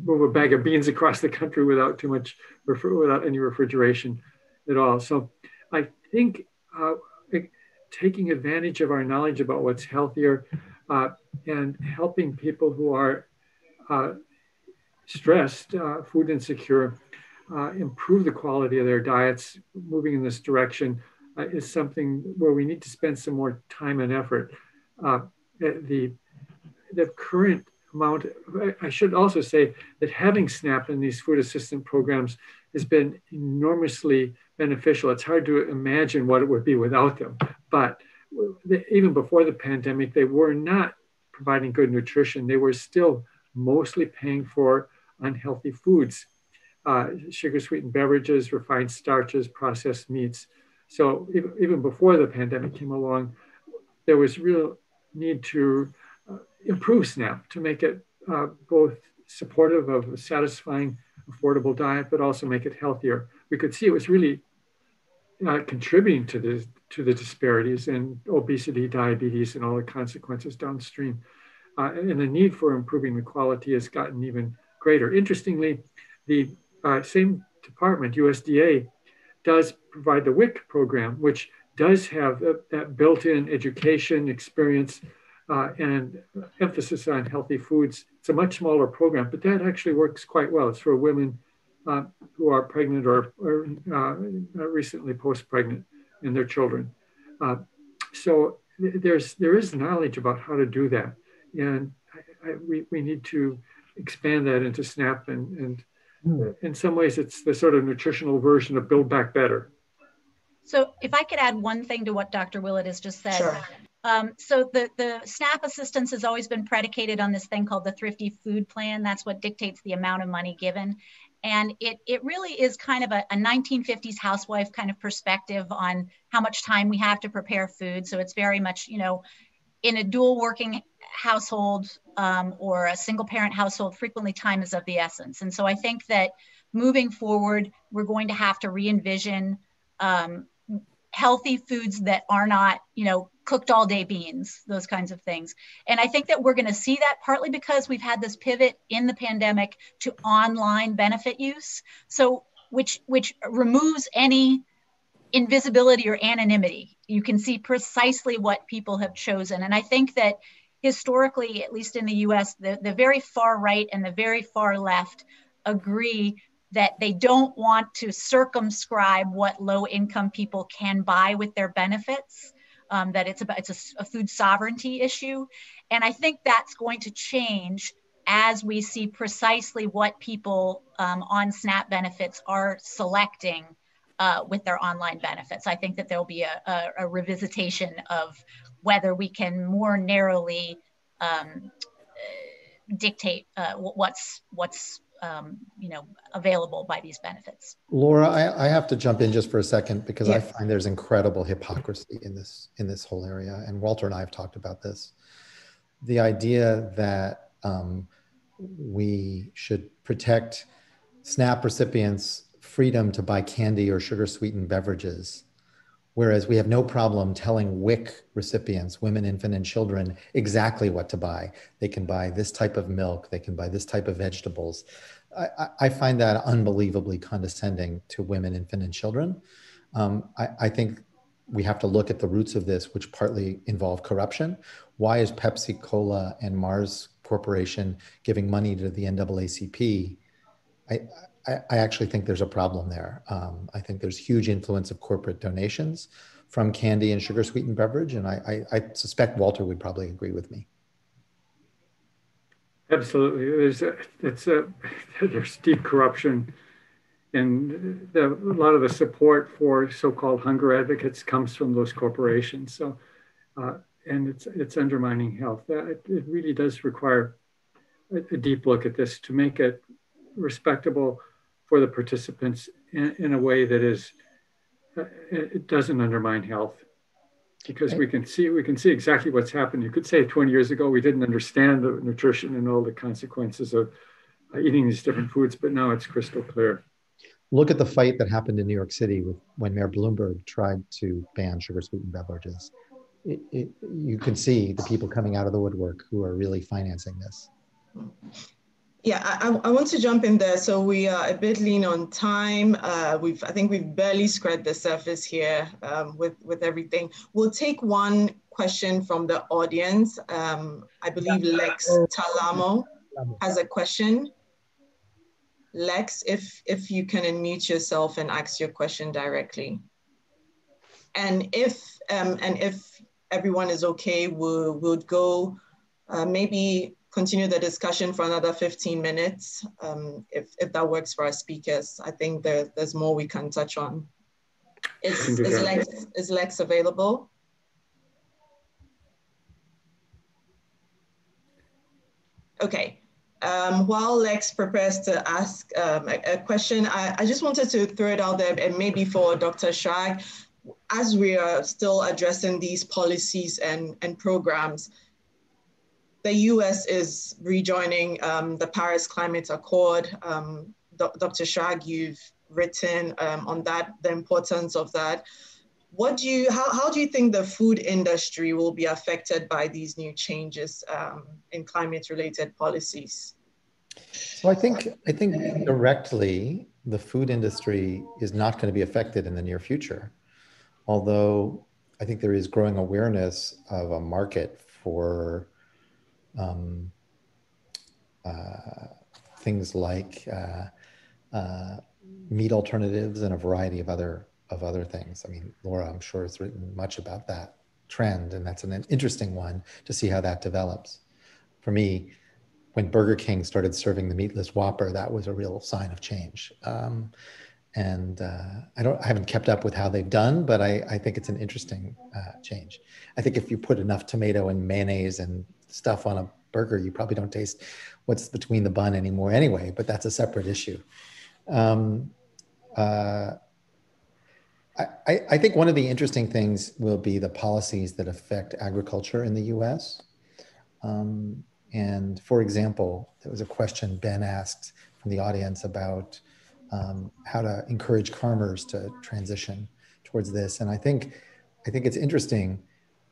Speaker 3: move a bag of beans across the country without too much, without any refrigeration at all. So I think taking advantage of our knowledge about what's healthier and helping people who are stressed, food insecure, improve the quality of their diets, moving in this direction is something where we need to spend some more time and effort. The current amount, I should also say that having SNAP and these food assistance programs has been enormously beneficial. It's hard to imagine what it would be without them. But even before the pandemic, they were not providing good nutrition. They were still mostly paying for unhealthy foods, sugar sweetened beverages, refined starches, processed meats. So even before the pandemic came along, there was real need to improve SNAP to make it both supportive of a satisfying, affordable diet, but also make it healthier. We could see it was really contributing to the disparities in obesity, diabetes, and all the consequences downstream. And the need for improving the quality has gotten even greater. Interestingly, the same department, USDA, does provide the WIC program, which does have that built-in education experience and emphasis on healthy foods. It's a much smaller program, but that actually works quite well. It's for women who are pregnant or recently post-pregnant and their children. So there is knowledge about how to do that. And we need to expand that into SNAP. And in some ways, it's the sort of nutritional version of Build Back Better.
Speaker 5: So if I could add one thing to what Dr. Willett has just said.
Speaker 2: Sure.
Speaker 5: So the SNAP assistance has always been predicated on this thing called the Thrifty Food Plan. That's what dictates the amount of money given. And it really is kind of a 1950s housewife kind of perspective on how much time we have to prepare food. So it's very much, you know, in a dual working household or a single parent household, frequently time is of the essence. And so I think that moving forward, we're going to have to re-envision healthy foods that are not, you know, cooked all day beans, those kinds of things. And I think that we're going to see that partly because we've had this pivot in the pandemic to online benefit use. So which removes any invisibility or anonymity. You can see precisely what people have chosen. And I think that historically, at least in the US, the very far right and the very far left agree that they don't want to circumscribe what low income people can buy with their benefits, that it's a food sovereignty issue. And I think that's going to change as we see precisely what people on SNAP benefits are selecting with their online benefits. I think that there'll be a revisitation of whether we can more narrowly dictate what's available by these benefits.
Speaker 4: Laura, I have to jump in just for a second because
Speaker 2: Yes.
Speaker 4: I find there's incredible hypocrisy in this whole area. And Walter and I have talked about this. The idea that we should protect SNAP recipients' freedom to buy candy or sugar sweetened beverages, whereas we have no problem telling WIC recipients, women, infant, and children, exactly what to buy. They can buy this type of milk, they can buy this type of vegetables. I find that unbelievably condescending to women, infant, and children. I think we have to look at the roots of this, which partly involve corruption. Why is Pepsi Cola and Mars Corporation giving money to the NAACP? I actually think there's a problem there. I think there's huge influence of corporate donations from candy and sugar sweetened beverage. And I suspect Walter would probably agree with me.
Speaker 3: Absolutely. There's deep corruption, and a lot of the support for so-called hunger advocates comes from those corporations. So, and it's undermining health. It really does require a deep look at this to make it respectable for the participants in a way that it doesn't undermine health. Because we can see exactly what's happened. You could say 20 years ago we didn't understand the nutrition and all the consequences of eating these different foods, but now it's crystal clear.
Speaker 4: Look at the fight that happened in New York City when Mayor Bloomberg tried to ban sugar sweetened beverages. You can see the people coming out of the woodwork who are really financing this.
Speaker 2: Yeah, I want to jump in there. So we are a bit lean on time. I think we've barely scratched the surface here with everything. We'll take one question from the audience. I believe Lex Talamo has a question. Lex, if you can unmute yourself and ask your question directly. And if everyone is okay, we'll go maybe continue the discussion for another 15 minutes, if that works for our speakers. I think there's more we can touch on. Is Lex available? Okay. While Lex prepares to ask a question, I just wanted to throw it out there, and maybe for Dr. Schrag, as we are still addressing these policies and programs, the US is rejoining the Paris Climate Accord. Dr. Schrag, you've written on that, the importance of that. How do you think the food industry will be affected by these new changes in climate-related policies?
Speaker 4: So I think directly, the food industry is not going to be affected in the near future. Although I think there is growing awareness of a market for things like meat alternatives and a variety of other things. I mean, Laura, I'm sure, has written much about that trend, and that's an interesting one to see how that develops. For me, when Burger King started serving the meatless Whopper, that was a real sign of change. And I haven't kept up with how they've done, but I think it's an interesting change. I think if you put enough tomato and mayonnaise and stuff on a burger, you probably don't taste what's between the bun anymore anyway, but that's a separate issue. I think one of the interesting things will be the policies that affect agriculture in the US. And for example, there was a question Ben asked from the audience about how to encourage farmers to transition towards this. And I think it's interesting.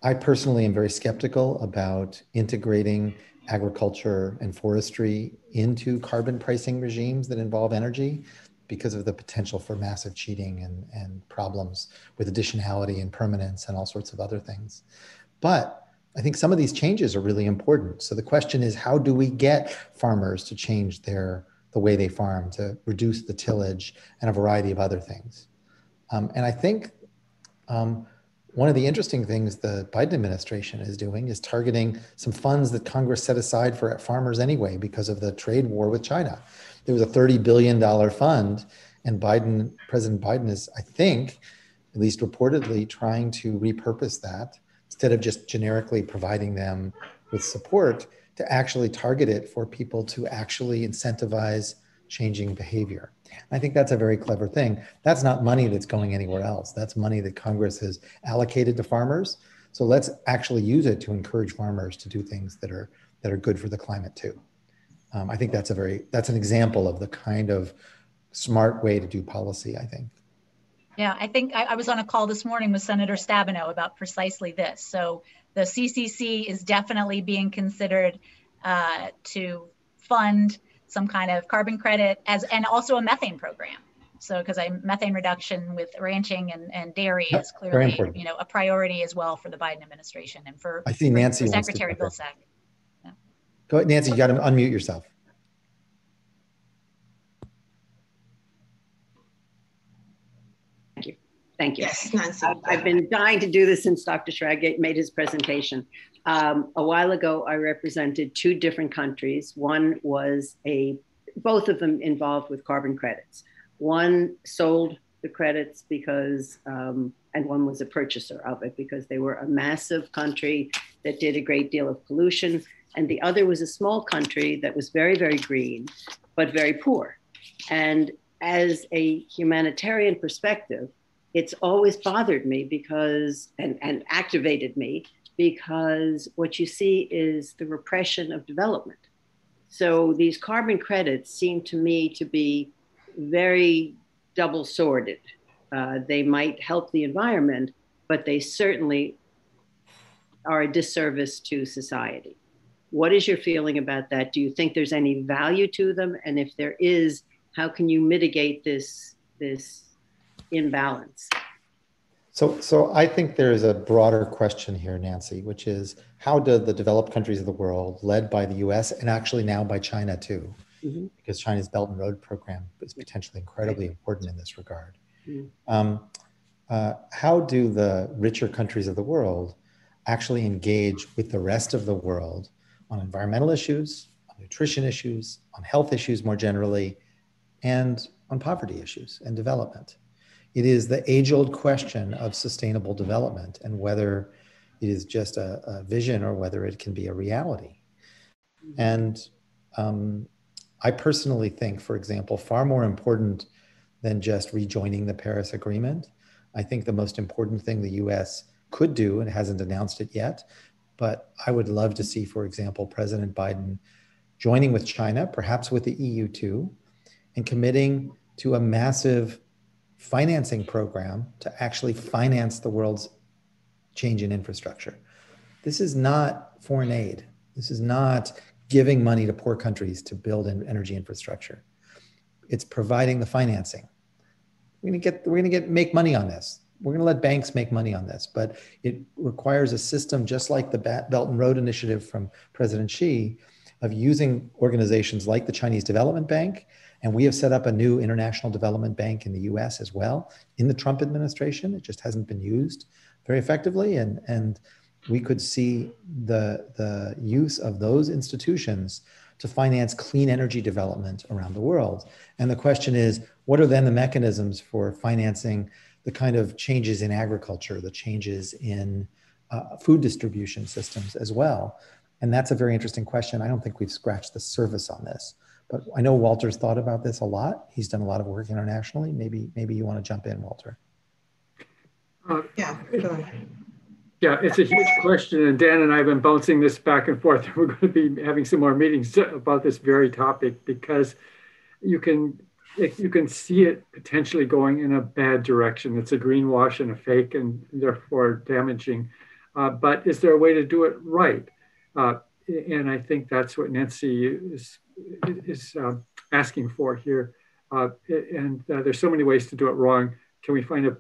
Speaker 4: I personally am very skeptical about integrating agriculture and forestry into carbon pricing regimes that involve energy because of the potential for massive cheating and problems with additionality and permanence and all sorts of other things. But I think some of these changes are really important. So the question is, how do we get farmers to change the way they farm, to reduce the tillage and a variety of other things? And I think one of the interesting things the Biden administration is doing is targeting some funds that Congress set aside for farmers anyway because of the trade war with China. There was a $30 billion fund, and President Biden is, I think, at least reportedly, trying to repurpose that instead of just generically providing them with support, to actually target it for people to actually incentivize changing behavior. I think that's a very clever thing. That's not money that's going anywhere else. That's money that Congress has allocated to farmers. So let's actually use it to encourage farmers to do things that are good for the climate too. I think that's an example of the kind of smart way to do policy, I think.
Speaker 5: Yeah, I think I was on a call this morning with Senator Stabenow about precisely this. So the CCC is definitely being considered to fund some kind of carbon credit and also a methane program. So because methane reduction with ranching and dairy is clearly a priority as well for the Biden administration and for
Speaker 4: I see Nancy
Speaker 5: for Secretary Vilsack. Yeah.
Speaker 4: Go ahead, Nancy, you got to unmute yourself.
Speaker 1: Thank you.
Speaker 2: Yes, Nancy.
Speaker 1: I've been dying to do this since Dr. Schrag made his presentation. A while ago, I represented two different countries. One was both of them involved with carbon credits. One sold the credits because, and one was a purchaser of it because they were a massive country that did a great deal of pollution. And the other was a small country that was very, very green, but very poor. And as a humanitarian perspective, it's always bothered me because, and activated me, because what you see is the repression of development. So these carbon credits seem to me to be very double-sworded. They might help the environment, but they certainly are a disservice to society. What is your feeling about that? Do you think there's any value to them? And if there is, how can you mitigate this imbalance?
Speaker 4: So I think there is a broader question here, Nancy, which is how do the developed countries of the world, led by the US and actually now by China too, because China's Belt and Road program is potentially incredibly important in this regard. How do the richer countries of the world actually engage with the rest of the world on environmental issues, on nutrition issues, on health issues more generally, and on poverty issues and development? It is the age-old question of sustainable development and whether it is just a vision or whether it can be a reality. And I personally think, for example, far more important than just rejoining the Paris Agreement, I think the most important thing the US could do, and hasn't announced it yet, but I would love to see, for example, President Biden joining with China, perhaps with the EU too, and committing to a massive financing program to actually finance the world's change in infrastructure. This is not foreign aid. This is not giving money to poor countries to build an energy infrastructure. It's providing the financing. We're gonna make money on this. We're gonna let banks make money on this, but it requires a system just like the Belt and Road Initiative from President Xi of using organizations like the Chinese Development Bank. And we have set up a new international development bank in the US as well in the Trump administration. It just hasn't been used very effectively. And we could see the use of those institutions to finance clean energy development around the world. And the question is, what are then the mechanisms for financing the kind of changes in agriculture, the changes in food distribution systems as well? And that's a very interesting question. I don't think we've scratched the surface on this. But I know Walter's thought about this a lot. He's done a lot of work internationally. Maybe you want to jump in, Walter.
Speaker 2: Yeah, go ahead.
Speaker 3: Yeah, it's a huge question. And Dan and I have been bouncing this back and forth. We're going to be having some more meetings about this very topic because you can see it potentially going in a bad direction. It's a greenwash and a fake and therefore damaging. But is there a way to do it right? And I think that's what Nancy is asking for here. There's so many ways to do it wrong. Can we find a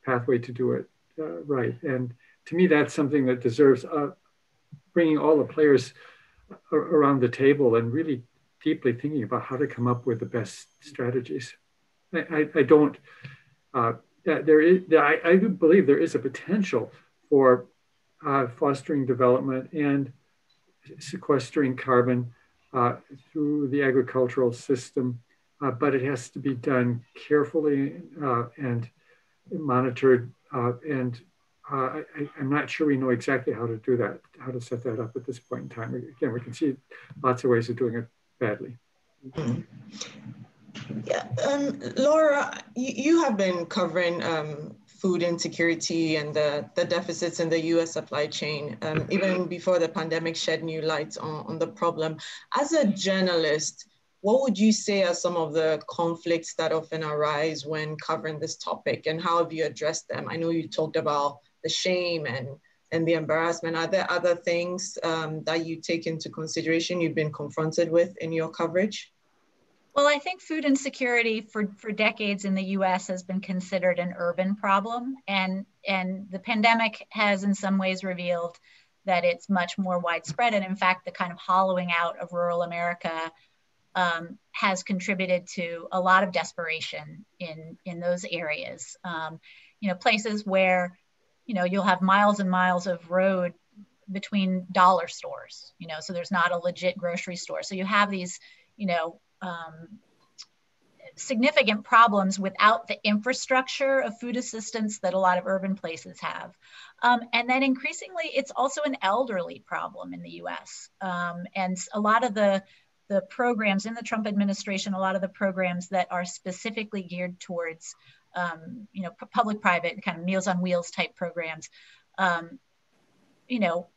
Speaker 3: pathway to do it right? And to me, that's something that deserves bringing all the players around the table and really deeply thinking about how to come up with the best strategies. I believe there is a potential for fostering development and sequestering carbon through the agricultural system, but it has to be done carefully and monitored. I'm not sure we know exactly how to do that, how to set that up at this point in time. Again, we can see lots of ways of doing it badly.
Speaker 2: Yeah, Laura, you have been covering food insecurity and the deficits in the US supply chain, even before the pandemic shed new light on the problem. As a journalist, what would you say are some of the conflicts that often arise when covering this topic, and how have you addressed them? I know you talked about the shame and the embarrassment. Are there other things that you take into consideration you've been confronted with in your coverage?
Speaker 5: Well, I think food insecurity for decades in the US has been considered an urban problem. And the pandemic has in some ways revealed that it's much more widespread. And in fact, the kind of hollowing out of rural America has contributed to a lot of desperation in those areas. Places where, you'll have miles and miles of road between dollar stores, so there's not a legit grocery store. So you have these, significant problems without the infrastructure of food assistance that a lot of urban places have. And then increasingly, it's also an elderly problem in the US. And a lot of the programs in the Trump administration, a lot of the programs that are specifically geared towards, public-private kind of Meals on Wheels type programs,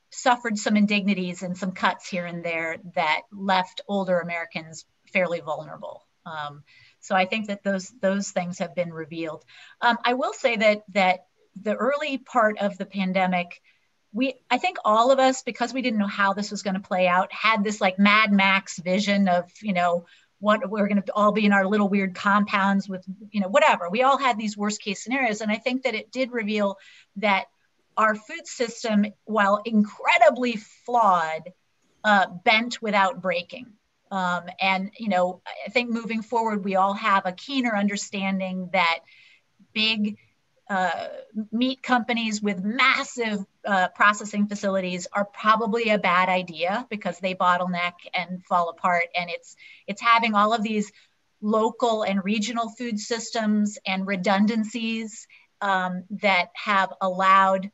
Speaker 5: suffered some indignities and some cuts here and there that left older Americans fairly vulnerable. So I think that those things have been revealed. I will say that the early part of the pandemic, I think all of us, because we didn't know how this was going to play out, had this like Mad Max vision of, what we're going to all be in our little weird compounds with, whatever. We all had these worst case scenarios. And I think that it did reveal that our food system, while incredibly flawed, bent without breaking. I think moving forward, we all have a keener understanding that big meat companies with massive processing facilities are probably a bad idea because they bottleneck and fall apart. And it's having all of these local and regional food systems and redundancies that have allowed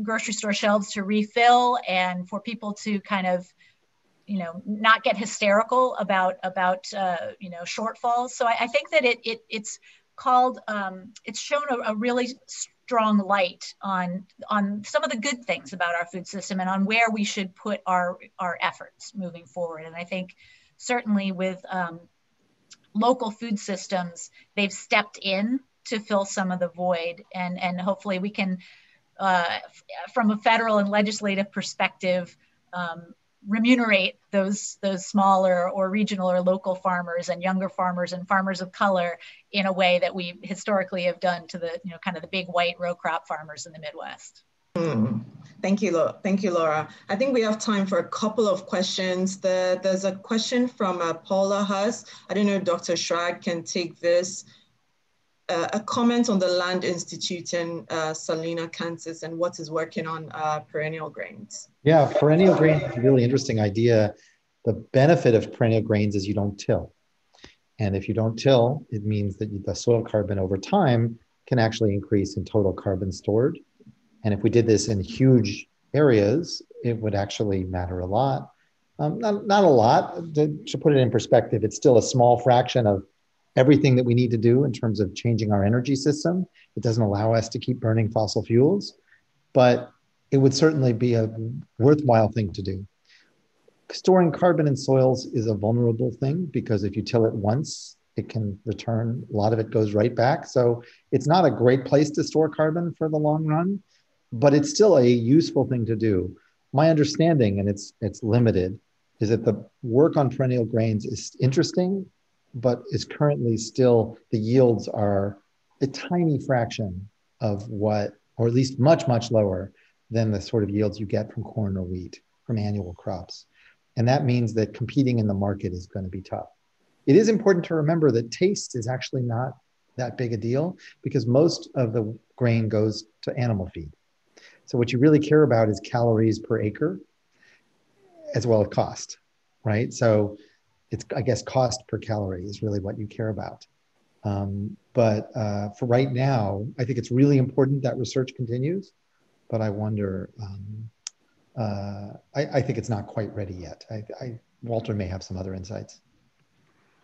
Speaker 5: grocery store shelves to refill and for people to kind of not get hysterical about shortfalls. So I think that it's called it's shown a really strong light on some of the good things about our food system and on where we should put our efforts moving forward. And I think certainly with local food systems, they've stepped in to fill some of the void, and hopefully we can from a federal and legislative perspective remunerate those smaller or regional or local farmers and younger farmers and farmers of color in a way that we historically have done to the kind of the big white row crop farmers in the Midwest.
Speaker 2: Thank you, Laura. I think we have time for a couple of questions. There's a question from Paula Huss. I don't know if Dr. Schrag can take this. A comment on the Land Institute in Salina, Kansas, and what is working on perennial grains.
Speaker 4: Yeah, perennial grains is a really interesting idea. The benefit of perennial grains is you don't till. And if you don't till, it means that the soil carbon over time can actually increase in total carbon stored. And if we did this in huge areas, it would actually matter a lot. Not a lot, to put it in perspective, it's still a small fraction of everything that we need to do in terms of changing our energy system. It doesn't allow us to keep burning fossil fuels, but it would certainly be a worthwhile thing to do. Storing carbon in soils is a vulnerable thing because if you till it once, it can return, a lot of it goes right back. So it's not a great place to store carbon for the long run, but it's still a useful thing to do. My understanding, and it's limited, is that the work on perennial grains is interesting, but is currently still, the yields are a tiny fraction of what, or at least much, much lower than the sort of yields you get from corn or wheat, from annual crops. And that means that competing in the market is going to be tough. It is important to remember that taste is actually not that big a deal because most of the grain goes to animal feed. So what you really care about is calories per acre as well as cost, right? So it's, I guess, cost per calorie is really what you care about. But for right now, I think it's really important that research continues, but I wonder, I think it's not quite ready yet. Walter may have some other insights.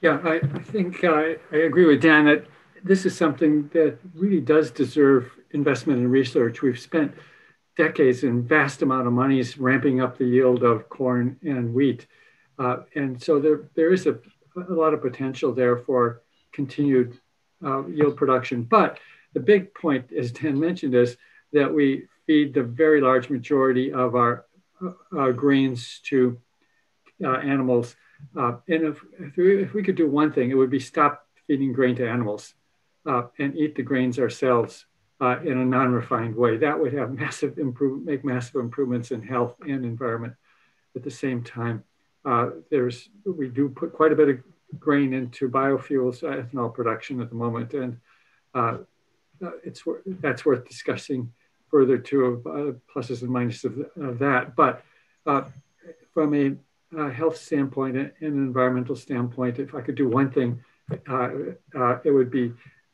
Speaker 3: Yeah, I think I agree with Dan that this is something that really does deserve investment and research. We've spent decades and vast amount of monies ramping up the yield of corn and wheat. And so there is a lot of potential there for continued yield production. But the big point, as Dan mentioned, is that we feed the very large majority of our grains to animals. And if we could do one thing, it would be stop feeding grain to animals and eat the grains ourselves in a non-refined way. That would have make massive improvements in health and environment. At the same time, we do put quite a bit of grain into biofuels, ethanol production at the moment, and that's worth discussing further too, pluses and minuses of that. But from a health standpoint and an environmental standpoint, if I could do one thing, it would be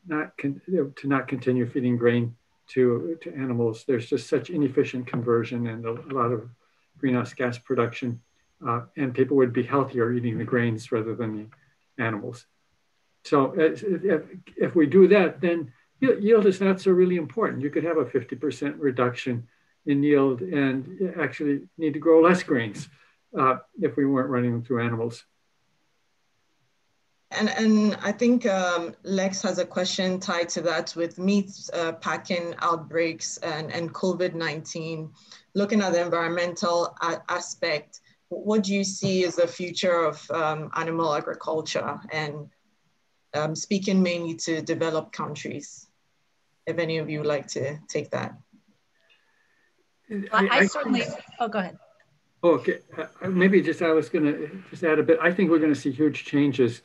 Speaker 3: to not continue feeding grain to animals. There's just such inefficient conversion and a lot of greenhouse gas production, and people would be healthier eating the grains rather than the animals. So if we do that, then yield is not so really important. You could have a 50% reduction in yield and actually need to grow less grains if we weren't running them through animals.
Speaker 2: And I think Lex has a question tied to that with meat packing outbreaks and COVID-19. Looking at the environmental aspect, what do you see as the future of animal agriculture, and speaking mainly to developed countries? If any of you would like to take that.
Speaker 5: I certainly, oh, go ahead.
Speaker 3: Okay, maybe I was going to just add a bit. I think we're going to see huge changes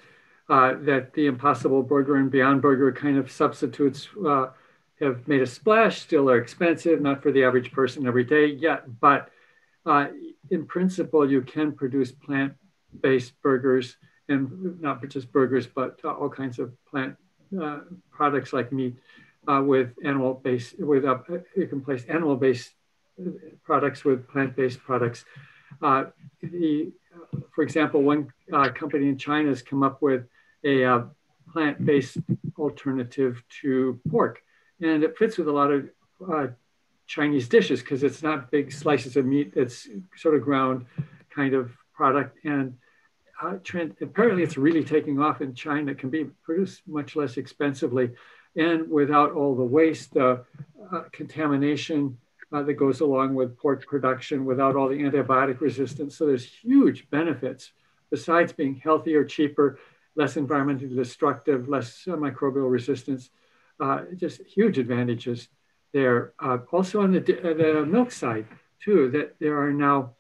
Speaker 3: that the Impossible Burger and Beyond Burger kind of substitutes have made a splash, still are expensive, not for the average person every day yet, but in principle, you can produce plant-based burgers, and not just burgers, but all kinds of plant products like meat with animal-based, you can place animal-based products with plant-based products. For example, one company in China has come up with a plant-based alternative to pork, and it fits with a lot of Chinese dishes because it's not big slices of meat. It's sort of ground kind of product, and apparently it's really taking off in China. It can be produced much less expensively and without all the waste, contamination that goes along with pork production, without all the antibiotic resistance. So there's huge benefits besides being healthier, cheaper, less environmentally destructive, less microbial resistance, just huge advantages there. Also on the milk side too, that there are now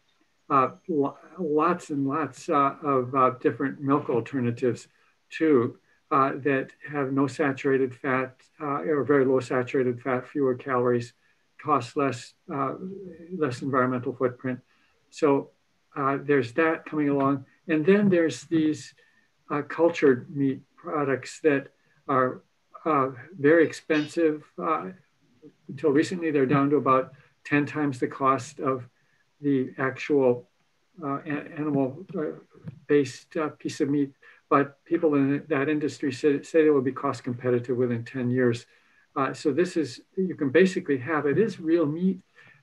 Speaker 3: lots and lots of different milk alternatives too, that have no saturated fat or very low saturated fat, fewer calories, cost less, less environmental footprint. So there's that coming along. And then there's these cultured meat products that are very expensive. Until recently, they're down to about 10 times the cost of the actual animal-based piece of meat. But people in that industry say they will be cost competitive within 10 years. So this is, you can basically have, it is real meat,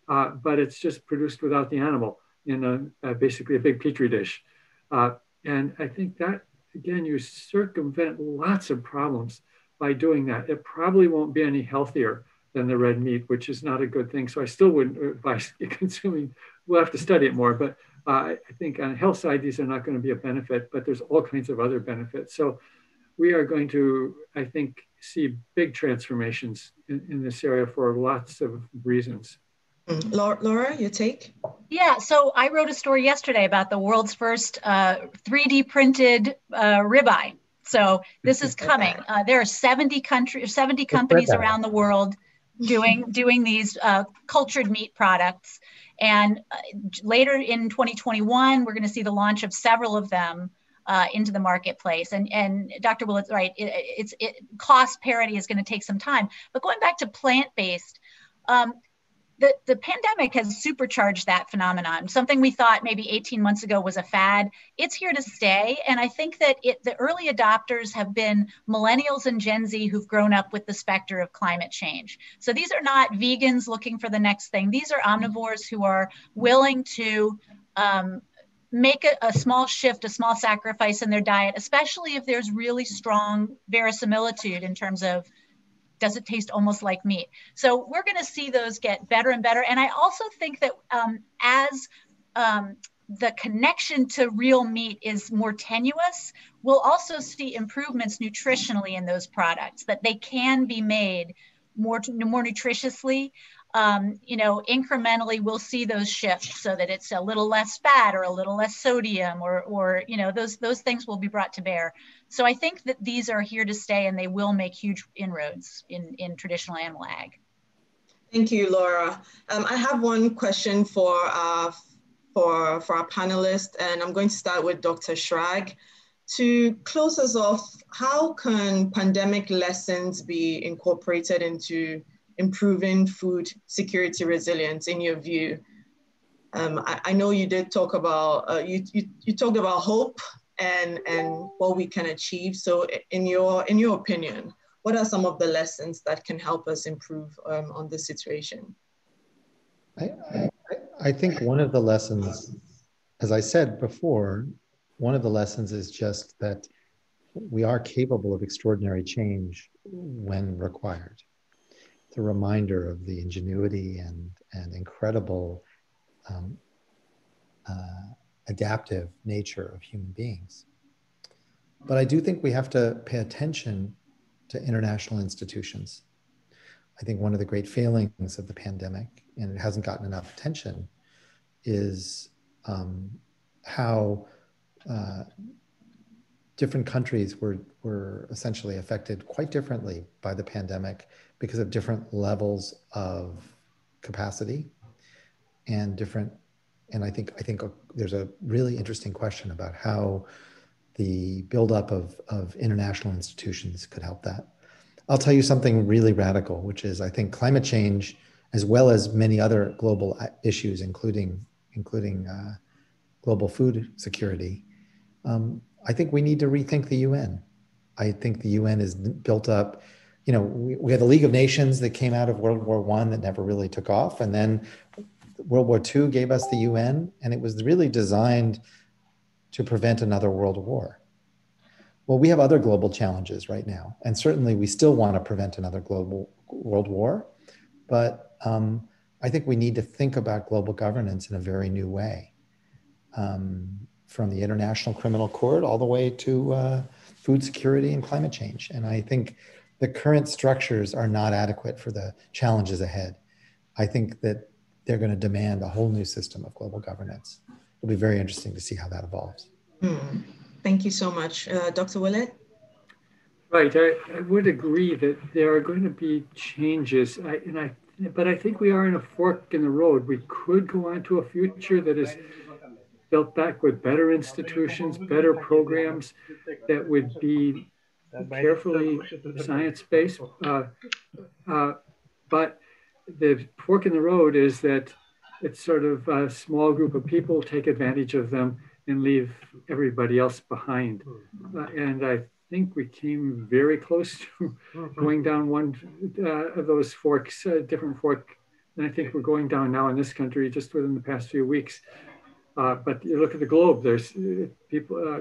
Speaker 3: but it's just produced without the animal in basically a big Petri dish. And I think that, again, you circumvent lots of problems by doing that. It probably won't be any healthier than the red meat, which is not a good thing. So I still wouldn't advise consuming, we'll have to study it more, but I think on the health side, these are not going to be a benefit, but there's all kinds of other benefits. So we are going to, I think, see big transformations in this area for lots of reasons.
Speaker 2: Laura, your take?
Speaker 5: Yeah, so I wrote a story yesterday about the world's first 3D printed ribeye. So this is coming. There are 70 companies around the world doing these cultured meat products. And later in 2021, we're going to see the launch of several of them into the marketplace. And Dr. Willett's right, cost parity is going to take some time. But going back to plant-based, the pandemic has supercharged that phenomenon. Something we thought maybe 18 months ago was a fad, it's here to stay. And I think that the early adopters have been millennials and Gen Z who've grown up with the specter of climate change. So these are not vegans looking for the next thing. These are omnivores who are willing to make a small shift, a small sacrifice in their diet, especially if there's really strong verisimilitude in terms of, does it taste almost like meat? So we're going to see those get better and better. And I also think that as the connection to real meat is more tenuous, we'll also see improvements nutritionally in those products, that they can be made more nutritiously. Incrementally, we'll see those shifts so that it's a little less fat or a little less sodium, or those things will be brought to bear. So I think that these are here to stay, and they will make huge inroads in traditional animal ag.
Speaker 2: Thank you, Laura. I have one question for our panelists, and I'm going to start with Dr. Schrag. To close us off, how can pandemic lessons be incorporated into improving food security resilience in your view? I know you did talk about, you talked about hope and what we can achieve. So in your opinion, what are some of the lessons that can help us improve on this situation?
Speaker 4: I think one of the lessons, as I said before, one of the lessons is just that we are capable of extraordinary change when required. It's a reminder of the ingenuity and incredible adaptive nature of human beings. But I do think we have to pay attention to international institutions. I think one of the great failings of the pandemic, and it hasn't gotten enough attention, is how different countries were essentially affected quite differently by the pandemic because of different levels of capacity and I think there's a really interesting question about how the buildup of international institutions could help that. I'll tell you something really radical, which is I think climate change, as well as many other global issues, including global food security, I think we need to rethink the UN. I think the UN is built up, we had the League of Nations that came out of World War I that never really took off. And then World War II gave us the UN, and it was really designed to prevent another world war. Well, we have other global challenges right now. And certainly we still want to prevent another global world war. But I think we need to think about global governance in a very new way. From the International Criminal Court all the way to food security and climate change. And I think the current structures are not adequate for the challenges ahead. I think that they're going to demand a whole new system of global governance. It'll be very interesting to see how that evolves.
Speaker 2: Thank you so much. Dr. Willett?
Speaker 3: Right, I would agree that there are going to be changes, but I think we are in a fork in the road. We could go on to a future that is built back with better institutions, better programs that would be carefully science-based. But the fork in the road is that it's sort of a small group of people take advantage of them and leave everybody else behind. And I think we came very close to going down one of those forks, different fork. And I think we're going down now in this country just within the past few weeks. But you look at the globe, there's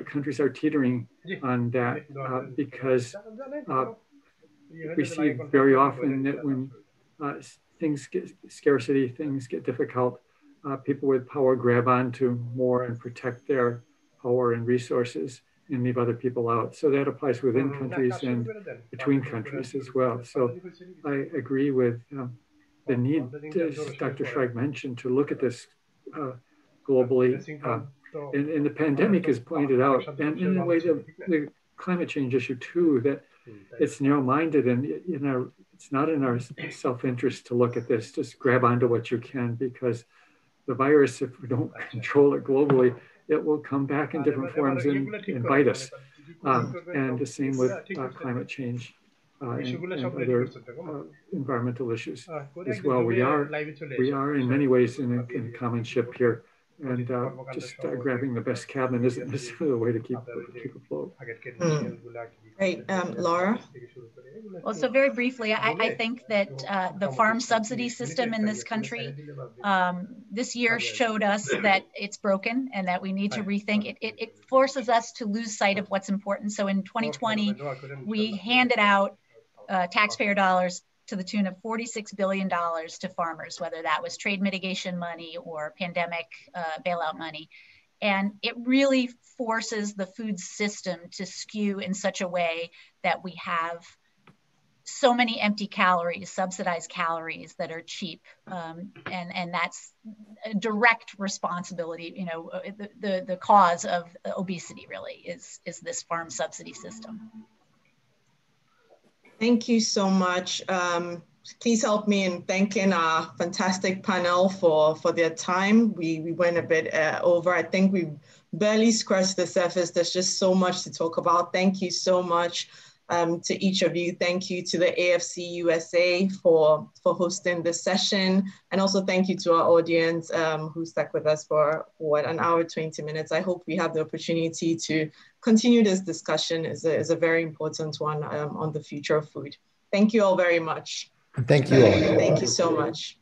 Speaker 3: countries are teetering on that because we see very often that when things get scarcity, things get difficult, people with power grab onto more and protect their power and resources and leave other people out. So that applies within countries and between countries as well. So I agree with the need, as Dr. Schrag mentioned, to look at this globally. And the pandemic has pointed out, and in a way, the climate change issue too, that it's narrow-minded, and it's not in our self-interest to look at this. Just grab onto what you can, because the virus, if we don't control it globally, it will come back in different forms and bite us. And the same with climate change. and other environmental issues as well. We are in many ways in a common ship here. And just grabbing the best cabin isn't necessarily the way to keep afloat.
Speaker 2: Great. Laura?
Speaker 5: Well, so very briefly, I think that the farm subsidy system in this country this year showed us that it's broken and that we need to rethink it. It forces us to lose sight of what's important. So in 2020, we handed out taxpayer dollars to the tune of $46 billion to farmers, whether that was trade mitigation money or pandemic bailout money. And it really forces the food system to skew in such a way that we have so many empty calories, subsidized calories that are cheap. And that's a direct responsibility, you know, the cause of obesity really is this farm subsidy system.
Speaker 2: Thank you so much. Please help me in thanking our fantastic panel for their time. We went a bit over. I think we barely scratched the surface. There's just so much to talk about. Thank you so much to each of you. Thank you to the AFC-USA for hosting this session. And also thank you to our audience who stuck with us for what, an hour, 20 minutes. I hope we have the opportunity to continue this discussion. Is a very important one on the future of food. Thank you all very much.
Speaker 4: Thank you all.
Speaker 2: Thank you so much.